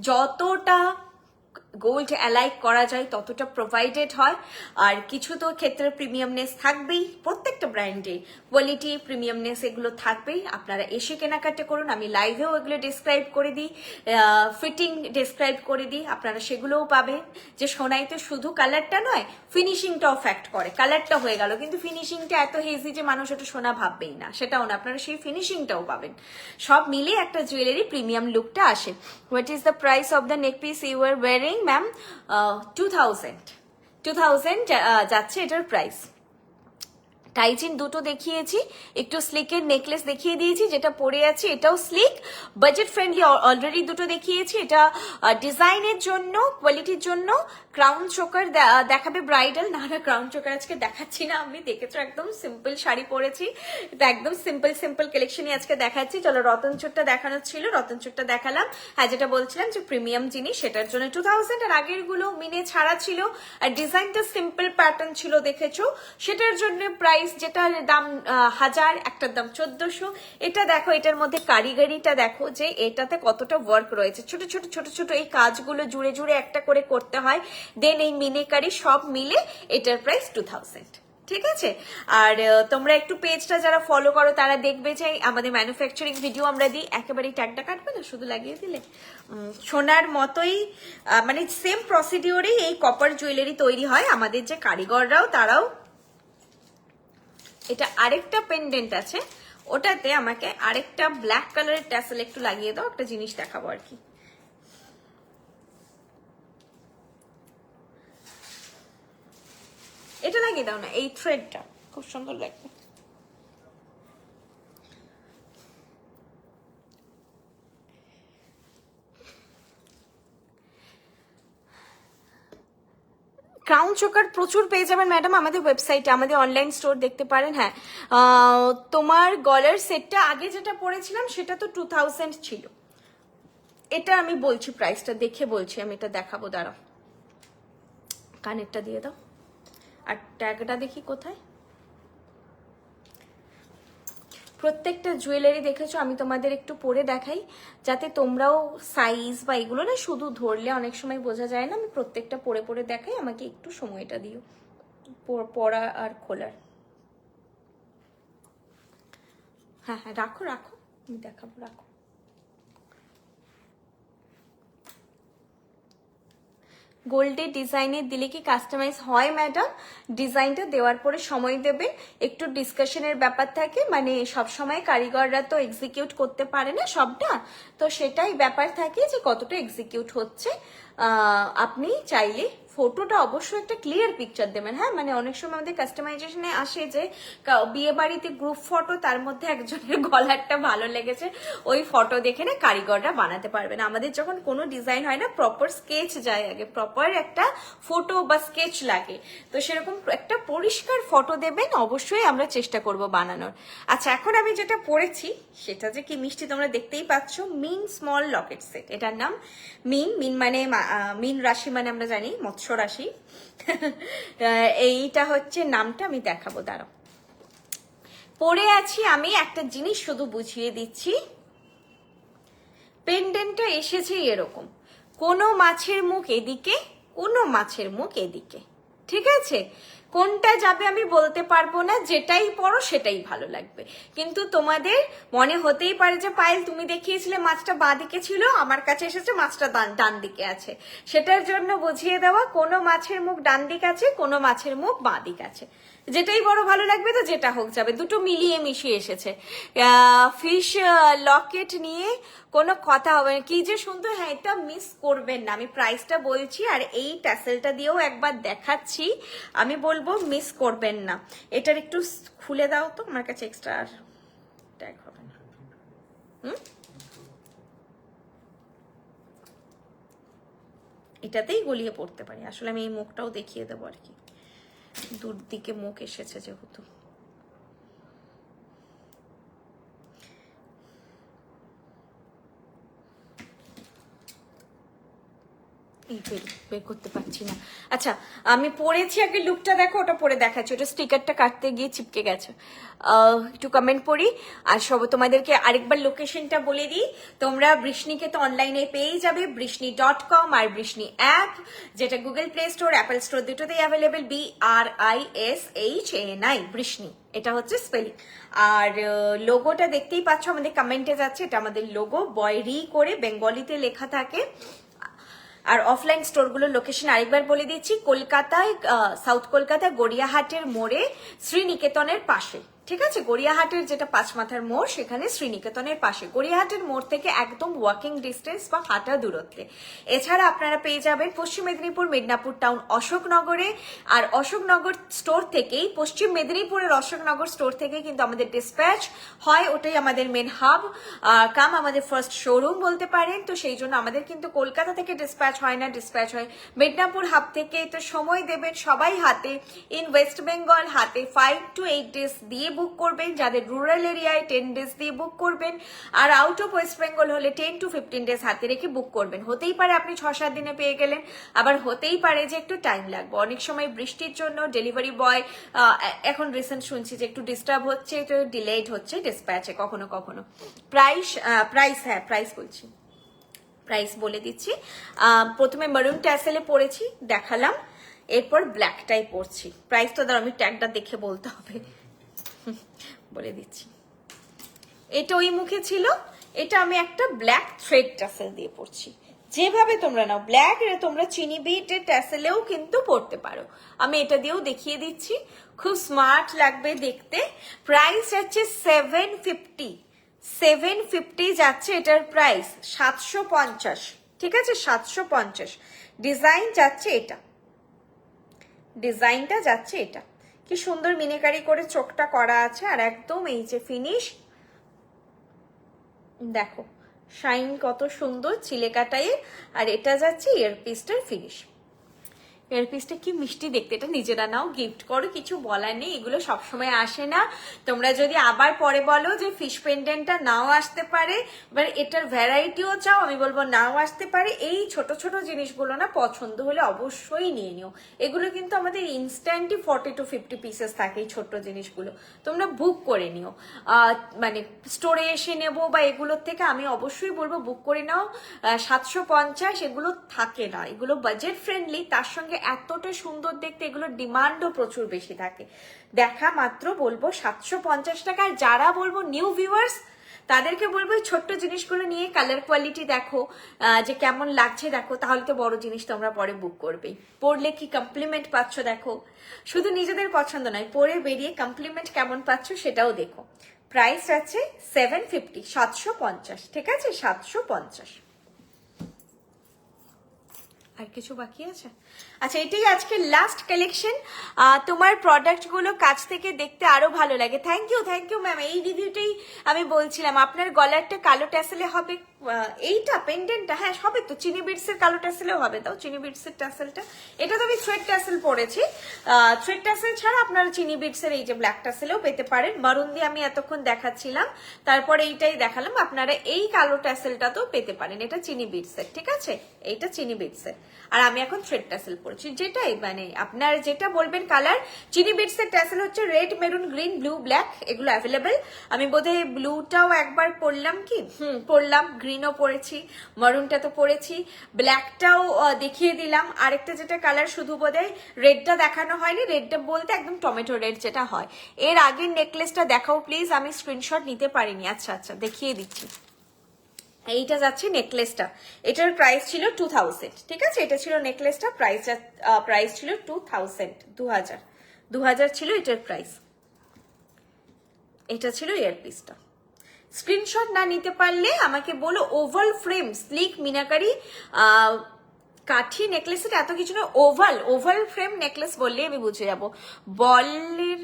যতটা গোল্ড অ্যালাইক করা যায় ততটা প্রোভাইডেড হয়। আর কিছু তো ক্ষেত্রে প্রিমিয়ামনেস থাকবেই, প্রত্যেকটা ব্র্যান্ডে কোয়ালিটি প্রিমিয়ামনেস এগুলো থাকবেই। আপনারা এসে কেনাকাটা করুন, আমি লাইভেও এগুলো ডিসক্রাইব করে দিই, ফিটিং ডিসক্রাইব করে দিই, আপনারা সেগুলোও পাবেন যে সোনাইতে শুধু কালারটা নয়, ফিনিশিংটাও ফ্যাক্ট করে। কালারটা হয়ে গেল কিন্তু ফিনিশিংটা এত হেজি যে মানুষ এটা সোনা ভাববেই না, সেটাও না, আপনারা সেই ফিনিশিংটাও পাবেন। সব মিলে একটা জুয়েলারি প্রিমিয়াম লুকটা আসে। What is the price of the neck piece you are wearing ma'am? 2000 যাচ্ছে এটার প্রাইস। টাইচিন দুটো দেখিয়েছি, একটু স্লিকের নেকলেস দেখিয়ে দিয়েছি, যেটা পরে আছে এটাও স্লিক, বাজেট ফ্রেন্ডলি অলরেডি দুটো দেখিয়েছি। এটা ডিজাইনের জন্য, কোয়ালিটির জন্য। ক্রাউন চোকার দেখাবে ব্রাইডাল, না ক্রাউন চোকার আজকে দেখাচ্ছি না, আমি দেখেছো একদম সিম্পল শাড়ি পরেছি, এটা একদম সিম্পল কালেকশনই আজকে দেখাচ্ছি। চলো রতন চোরটা দেখানো ছিল, রতন চোরটা দেখালাম। হ্যাঁ, যেটা বলছিলাম যে প্রিমিয়াম জিনিস, সেটার জন্য 2000, আর আগের গুলো মিনে ছাড়া ছিল, আর ডিজাইনটা সিম্পল প্যাটার্ন ছিল দেখেছো, সেটার জন্য প্রাইস যেটার দাম 1000, একটার দাম 1400। এটা দেখো, এটার মধ্যে কারিগরিটা দেখো যে এটাতে কতটা ওয়ার্ক রয়েছে, ছোট ছোট এই কাজগুলো জুড়ে জুড়ে একটা করে করতে হয়। দেন এই মিনিকারি সব মিলে এটার প্রাইস 2000, ঠিক আছে? আর তোমরা একটু পেজটা যারা ফলো করো তারা দেখবে যে আমাদের ম্যানুফ্যাকচারিং ভিডিও আমরা দিই, একেবারেই ট্যাগটা কাটবে না, শুধু লাগিয়ে দিলে সোনার মতোই, মানে সেম প্রসিডিওরেই এই কপার জুয়েলারি তৈরি হয়। আমাদের যে কারিগররাও তারাও, এটা আরেকটা পেন্ডেন্ট আছে, ওটাতে আমাকে আরেকটা ব্ল্যাক কালারের ট্যাসেল একটু লাগিয়ে দাও, একটা জিনিস দেখাবো আর কি। এটা লাগিয়ে দাও না, এই থ্রেডটা খুব সুন্দর লাগবে। ক্রাউন চোকার প্রচুর পেয়ে যাবেন ম্যাডাম আমাদের ওয়েবসাইটে, আমাদের অনলাইন স্টোর দেখতে পারেন। হ্যাঁ, তোমার গলার সেটটা আগে যেটা পরেছিলাম সেটা তো 2000 ছিল, এটা আমি বলছি প্রাইসটা দেখে বলছি, আমি এটা দেখাবো, দাঁড়াও কানেরটা দিয়ে দাও, আর ট্যাগটা দেখি কোথায়। প্রত্যেকটা জুয়েলারি দেখেছো, আমি তোমাদের একটু পরে দেখাই যাতে তোমরাও সাইজ বা এগুলো না শুধু ধরলে অনেক সময় বোঝা যায় না, আমি প্রত্যেকটা পরে দেখাই, আমাকে একটু সময়টা দিও পরা আর খোলার। হ্যাঁ হ্যাঁ, রাখো রাখো, আমি দেখাবো, রাখো। গোল্ডে ডিজাইনের দিলে কি কাস্টমাইজ হয় ম্যাডাম? ডিজাইনটা দেওয়ার পরে সময় দেবেন, একটু ডিসকাশনের ব্যাপার থাকে, মানে সব সময় কারিগররা তো এক্সিকিউট করতে পারে না সবটা, তো সেটাই ব্যাপার থাকে যে কতটা এক্সিকিউট হচ্ছে। আপনি চাইলে ফটোটা অবশ্যই একটা ক্লিয়ার পিকচার দেবেন। হ্যাঁ, মানে অনেক সময় আমাদের কাস্টমাইজেশনে আসে যে বিয়ে বাড়িতে গ্রুপ ফটো, তার মধ্যে একজনের গলারটা ভালো লেগেছে, ওই ফটো দেখে না কারিগররা বানাতে পারবে না। আমাদের যখন কোনো ডিজাইন হয় না, প্রপার স্কেচ যায় আগে, প্রপার একটা ফটো বা স্কেচ লাগে, তো সেরকম একটা পরিষ্কার ফটো দেবেন, অবশ্যই আমরা চেষ্টা করব বানানোর। আচ্ছা, এখন আমি যেটা পরেছি সেটা যে কি মিষ্টি তোমরা দেখতেই পাচ্ছ, মিন স্মল লকেট সেট। এটার নাম মিন, মিন মানে মিন রাশি, মানে আমরা জানি মৎস্য রাশি। এইটা হচ্ছে নামটা, আমি দেখাবো, দাঁড়াও। পরে আছি আমি, একটা জিনিস শুধু বুঝিয়ে দিচ্ছি। পেন্ডেন্টটা এসেছে এরকম, কোনো মাছের মুখ এদিকে, কোনো মাছের মুখ এদিকে, ঠিক আছে? কোনটা যাবে আমি বলতে পারবো না, যেটাই পড়ো সেটাই ভালো লাগবে। কিন্তু তোমাদের মনে হতেই পারে যে পায়েল তুমি দেখিয়েছিলে মাছটা বাঁ দিকে ছিল, আমার কাছে এসেছে মাছটা ডান দিকে আছে, সেটার জন্য বুঝিয়ে দেওয়া, কোনো মাছের মুখ ডান দিক আছে, কোনো মাছের মুখ বাঁ দিক আছে, যেটাই বড় ভালো লাগবে, তো যেটা হোক যাবে, দুটো মিলিয়ে মিশিয়ে এসেছে। ফিশ লকেট নিয়ে কোনো কথা হবে না, কি যে সুন্দর। হ্যাঁ, এটা মিস করবেন না, আমি প্রাইসটা বলছি আর এই ট্যাসেলটা দিয়েও একবার দেখাচ্ছি, আমি বলবো মিস করবেন না। এটার একটু খুলে দাও তো, আমার কাছে এক্সট্রা আর ট্যাগ হবে না। এটাতেই গলিয়ে পড়তে পারি, আসলে আমি এই মুখটাও দেখিয়ে দেবো আর কি, দূর দিকে মুখ এসেছে যেহেতু। বের করতে পারছি না। আচ্ছা, আমি পরেছি, আগে লুকটা দেখো, ওটা পরে দেখাচ্ছি, ওটা স্টিকারটা কাটতে গিয়ে চিপকে গেছে। একটু কমেন্ট পড়ি আর সব তোমাদেরকে আরেকবার লোকেশনটা বলে দিই। তোমরা বৃষ্ণিকে তো অনলাইনে পেয়েই যাবে, বৃষ্ণি.com আর বৃষ্ণি অ্যাপ, যেটা Google play store, Apple store দুটোতেই অ্যাভেলেবেল, BRISHANI, বৃষ্ণি, এটা হচ্ছে স্পেলিং। আর লোগোটা দেখতেই পাচ্ছ, আমাদের কমেন্টে যাচ্ছে, এটা আমাদের লোগো, বয়রি করে বেঙ্গলিতে লেখা থাকে। আর অফলাইন স্টোরগুলোর লোকেশন আরেকবার বলে দিচ্ছি, কলকাতায়, সাউথ কলকাতায় গড়িয়াহাটের মোড়ে শ্রীনিকেতনের পাশে, ঠিক আছে? গড়িয়াহাটের যেটা পাঁচমাথার মোড়, সেখানে শ্রীনিকেতনের পাশে, গড়িয়াহাটের মোড় থেকে একদম ওয়াকিং ডিস্টেন্স বা হাঁটা দূরত্বে। এছাড়া আপনারা পেয়ে যাবেন পশ্চিম মেদিনীপুর, মিদনাপুর টাউন, অশোকনগরে। আর অশোকনগর স্টোর থেকেই, পশ্চিম মেদিনীপুরের অশোকনগর স্টোর থেকে কিন্তু আমাদের ডিসপ্যাচ হয়, ওটাই আমাদের মেন হাব কাম, আমাদের ফার্স্ট শোরুম বলতে পারেন। তো সেই জন্য আমাদের কিন্তু কলকাতা থেকে ডিসপ্যাচ হয় না, ডিসপ্যাচ হয় মেদিনীপুর হাব থেকে। তো সময় দেবেন সবাই হাতে, ইন ওয়েস্ট বেঙ্গল হাতে 5 to 8 ডেজ দিয়ে বুক করবেন, যাদের রুরাল এরিয়ায় 10 ডেজ দিয়ে বুক করবেন, আর আউট অফ ওয়েস্ট বেঙ্গল হলে 10 to 15 ডেজ হাতে রেখে বুক করবেন। হতেই পারে আপনি 6-7 দিনে পেয়ে গেলেন, আবার হতেই পারে যে একটু টাইম লাগবে। অনেক সময় বৃষ্টির জন্য ডেলিভারি বয়, এখন রিসেন্ট শুনছি যে একটু ডিস্টার্ব হচ্ছে, তো ডিলেড হচ্ছে ডিসপ্যাচে কখনো কখনো। প্রাইস বলছি, প্রাইস বলে দিচ্ছি। প্রথমে মারুন ট্যাসেলে পরেছি, দেখালাম, এরপর ব্ল্যাকটাই পরছি। প্রাইস তো আমি ট্যাগটা দেখে বলতে হবে, বলে দিচ্ছি। এটা ওই মুখে ছিল, এটা আমি একটা ব্ল্যাক থ্রেড ট্যাসেল দিয়ে পরছি। যেভাবে তোমরা নাও, ব্ল্যাক তোমরা চিনি বিটের ট্যাসেলেও কিন্তু পরতে পারো, আমি এটা দিয়েও দেখিয়ে দিচ্ছি, খুব স্মার্ট লাগবে দেখতে। প্রাইস যাচ্ছে 750 যাচ্ছে এটার প্রাইস, 750, ঠিক আছে? 750। ডিজাইন যাচ্ছে এটা, ডিজাইনটা যাচ্ছে এটা, কি সুন্দর মিনিকারি করে চোখটা করা আছে, আর একদম এই যে ফিনিশ দেখো, শাইন কত সুন্দর চিলেকাটাই। আর এটা যাচ্ছে ইয়ারপিসটার ফিনিশ। ইয়ারপিসটা কি মিষ্টি দেখতে, এটা নিজেরা নাও, গিফট করো, কিছু বলার নেই, এগুলো সবসময় আসে না। তোমরা যদি আবার পরে বলো যে ফিশ পেন্ডেন্টটা নাও আসতে পারে, এবার এটার ভ্যারাইটিও চাও, আমি বলবো নাও আসতে পারে। এই ছোট ছোট জিনিসগুলো না পছন্দ হলে অবশ্যই নিয়ে নিও। এগুলো কিন্তু আমাদের ইনস্ট্যান্টই 40 to 50 পিসেস থাকে, এই ছোট্ট জিনিসগুলো তোমরা বুক করে নিও। মানে স্টোরে এসে নেবো বা এগুলোর থেকে আমি অবশ্যই বলবো বুক করে নাও। 750 এগুলো থাকে না, এগুলো বাজেট ফ্রেন্ডলি, তার সঙ্গে এতটা সুন্দর দেখতে, এগুলোর ডিমান্ডও প্রচুর বেশি থাকে। দেখা মাত্র বলবো 750 টাকা। আর যারা বলবো নিউ ভিউয়ার্স, তাদেরকে বলবো ছোট্ট জিনিসগুলো নিয়ে কালার কোয়ালিটি দেখো, যে কেমন লাগছে দেখো, তাহলে তো বড় জিনিস তোমরা পরে বুক করবেই। পরলে কি কমপ্লিমেন্ট পাচ্ছ দেখো, শুধু নিজেদের পছন্দ নয়, পরে বেরিয়ে কমপ্লিমেন্ট কেমন পাচ্ছ সেটাও দেখো। প্রাইস আছে 750, 750, ঠিক আছে, 750। আর কিছু বাকি আছে? আচ্ছা, এটাই আজকে লাস্ট কালেকশন। তোমার প্রোডাক্টগুলো কাছ থেকে দেখতে আরো ভালো লাগে। Thank you ma'am. এই রিভিউটাই আমি বলছিলাম, আপনার গলারটা কালো ট্যাসেলে হবে, এইটা পেন্ডেন্টটা, হ্যাঁ হবে তো, চিনি বিটসের কালো ট্যাসেলেও হবে। তাও চিনি বিটসের ট্যাসেলটা, এটা তো আমি থ্রেড ট্যাসেল পরেছি, থ্রেড ট্যাসেল ছাড়া আপনারা চিনি বিটসের এই যে ব্ল্যাক ট্যাসেলেও পেতে পারেন। মারুন দিয়ে আমি এতক্ষণ দেখাচ্ছিলাম, তারপরে এইটাই দেখালাম, আপনারা এই কালো ট্যাসেলটা তো পেতে পারেন। এটা চিনি বিটসের, ঠিক আছে, এইটা চিনি বিটসের। আর আমি এখন থ্রেড ট্যাসেল পরছি, যেটাই মানে আপনার যেটা বলবেন কালার। চিনি বিটসের ট্যাসেল হচ্ছে red, maroon, green, blue, black, এগুলো অ্যাভেলেবেল। আমি বোধহয় ব্লুটাও একবার পরলাম, কি পরলাম, গ্রিনও পরেছি, মারুনটা তো পরেছি, ব্ল্যাকটাও দেখিয়ে দিলাম। আরেকটা যেটা কালার শুধু বোধহয় রেডটা দেখানো হয়নি, রেডটা বলতে একদম টমেটো রেড যেটা হয়। এর আগের নেকলেসটা দেখাও প্লিজ, আমি স্ক্রিনশট নিতে পারিনি। আচ্ছা আচ্ছা, দেখিয়ে দিচ্ছি। এইটা যাচ্ছে নেকলেসটা, এটার প্রাইস ছিল 2000, ঠিক আছে, এটা ছিল নেকলেসটা, প্রাইস ছিল 2000, 2000 ছিল এটার প্রাইস। এটা ছিল ইয়ারপিসটা। স্ক্রিনশট না নিতে পারলে আমাকে বলো। ওভাল ফ্রেম স্লিক মিনাকারি কাঠি নেকলেসের এত কিছু না, ওভাল ফ্রেম নেকলেস বললে আমি বুঝে যাবো। বলের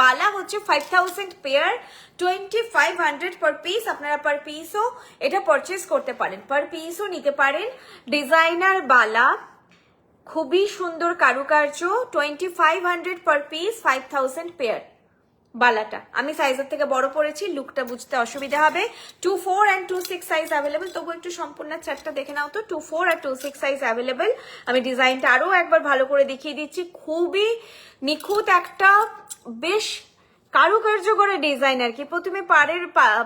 বালা হচ্ছে 5000 পেয়ার, 2500 পার পিস। আপনারা পার পিসও এটা পারচেস করতে পারেন, পার পিসও নিতে পারেন। ডিজাইনার বালা, খুবই সুন্দর কারুকার্য, 2500 পার পিস, 5000 পেয়ার। বালাটা আমি সাইজের থেকে বড় পরেছি, লুকটা বুঝতে অসুবিধা হবে। 24 and 26 সাইজ অ্যাভেলেবেল। তবু একটু সম্পূর্ণ চারটা দেখে নাও তো। 24 আর 26 সাইজ অ্যাভেলেবেল। আমি ডিজাইনটা আরো একবার ভালো করে দেখিয়ে দিচ্ছি। খুবই নিখুঁত একটা বেশ কারুকার্য করে ডিজাইন আর কি। প্রথমে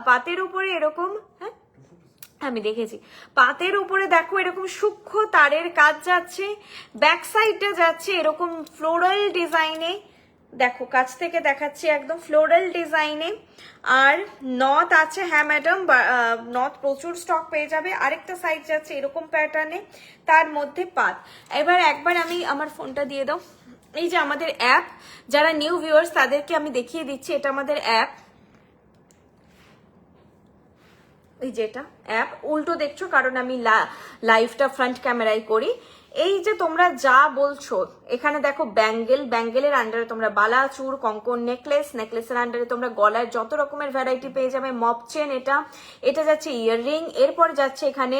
পাতের উপরে এরকম, হ্যাঁ আমি দেখেছি, পাতের উপরে দেখো এরকম সূক্ষ্ম তারের কাজ যাচ্ছে, ব্যাক সাইডটা যাচ্ছে এরকম ফ্লোরাল ডিজাইনে, দেখো কাছ থেকে দেখাচ্ছি একদম ফ্লোরাল ডিজাইনে। আর নথ আছে, হ্যাঁ ম্যাডাম, নথ প্রচুর স্টক পেয়ে যাবে। আরেকটা সাইড যাচ্ছে এরকম প্যাটার্নে, তার মধ্যে পাত। এবার একবার আমি আমার ফোনটা দিয়ে দাও। এই যে আমাদের অ্যাপ, যারা নিউ ভিউয়ার্স তাদেরকে আমি দেখিয়ে দিচ্ছি, এটা আমাদের অ্যাপ। এই যেটা অ্যাপ, উল্টো দেখছো কারণ আমি লাইভটা ফ্রন্ট ক্যামেরায় করি। এই যে তোমরা যা বলছো, এখানে দেখো ব্যাঙ্গেলের আন্ডারে তোমরা বালা, চূড়, কঙ্কন, নেকলেসের আন্ডারে তোমরা গলার যত রকমের ভ্যারাইটি পেয়ে যাবে। মপ চেন, এটা যাচ্ছে ইয়াররিং, এরপর যাচ্ছে এখানে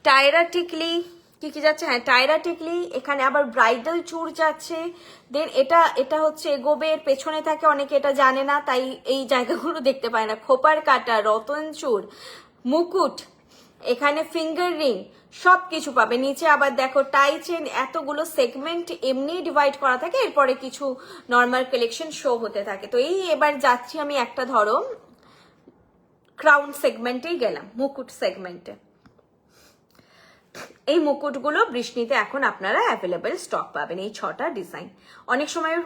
টায়রা টিকলি, কি যাচ্ছে, হ্যাঁ টায়রা টিকলি, এখানে আবার ব্রাইডাল চূড় যাচ্ছে। দেন এটা হচ্ছে এগোবের পেছনে থাকে, অনেকে এটা জানে না তাই এই জায়গাগুলো দেখতে পায় না। খোপার কাটা, রতন চূড়, মুকুট, এখানে ফিঙ্গার রিং, সবকিছু পাবে। নিচে আবার দেখো টাই চেন, এতগুলো সেগমেন্ট এমনি ডিভাইড করা থাকে, এরপরে কিছু নর্মাল কালেকশন শো হতে থাকে। তো এই এবার যাচ্ছি আমি একটা ধরো ক্রাউন সেগমেন্টেই গেলাম, মুকুট সেগমেন্টে। এই মুকুটগুলো বৃষ্টিতে এখন আপনারা অ্যাভেলেবেল স্টক পাবেন, এই 6টা ডিজাইন। অনেক সময়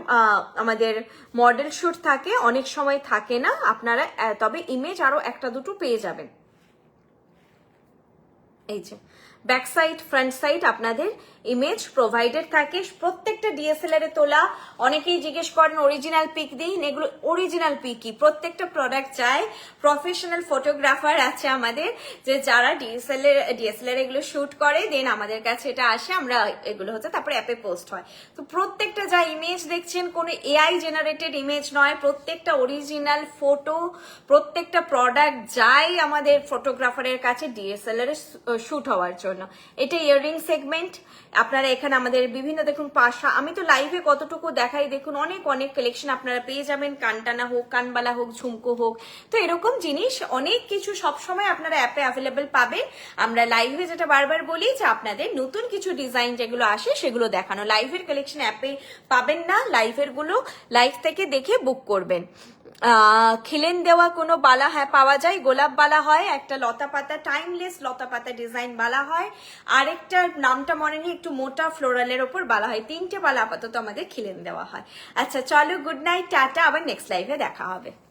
আমাদের মডেল শুট থাকে, অনেক সময় থাকে না, আপনারা তবে ইমেজ আরো একটা দুটো পেয়ে যাবেন। এই যে ব্যাক সাইড, ফ্রন্ট সাইড আপনাদের ইমেজ প্রোভাইডেড থাকে, প্রত্যেকটা ডিএসএলআর এ তোলা। অনেকেই জিজ্ঞেস করেন অরিজিনাল পিক দিন, এগুলো অরিজিনাল পিকই। প্রত্যেকটা প্রোডাক্ট চাই প্রফেশনাল ফটোগ্রাফার আছে আমাদের, যে যারা ডিএসএলআর এগুলো শুট করে, দেন আমাদের কাছে এটা আসে, আমরা এগুলো হচ্ছে তারপরে অ্যাপে পোস্ট হয়। তো প্রত্যেকটা যা ইমেজ দেখছেন কোনো এআই জেনারেটেড ইমেজ নয়, প্রত্যেকটা অরিজিনাল ফটো, প্রত্যেকটা প্রোডাক্ট যায় আমাদের ফটোগ্রাফারের কাছে ডিএসএলআর এ শুট হওয়ার জন্য। এটা ইয়াররিং সেগমেন্ট। আপনারা এখানে আমাদের বিভিন্ন দেখুন পাশা, আমি তো লাইভে কতটুকু দেখাই, দেখুন অনেক কালেকশন আপনারা পেয়ে যাবেন। কানটানা হোক, কানবালা হোক, ঝুমকো হোক, তো এরকম জিনিস অনেক কিছু সবসময় আপনারা অ্যাপে অ্যাভেলেবেল পাবেন। আমরা লাইভে যেটা বারবার বলি যে আপনাদের নতুন কিছু ডিজাইন যেগুলো আসে সেগুলো দেখানো। লাইভের কালেকশন অ্যাপে পাবেন না, লাইভ থেকে দেখে বুক করবেন। খিলেন দেওয়া কোনো বালা হ্যাঁ পাওয়া যায়, গোলাপ বালা হয়, একটা লতা পাতা টাইমলেস লতা পাতা ডিজাইন বালা হয়, আরেকটার নামটা মনে নেই, একটু মোটা ফ্লোরালের ওপর বালা হয়। 3টে বালা আপাতত আমাদের খিলেন দেওয়া হয়। আচ্ছা চলো, গুড নাইট, টাটা, আবার নেক্সট লাইভে দেখা হবে।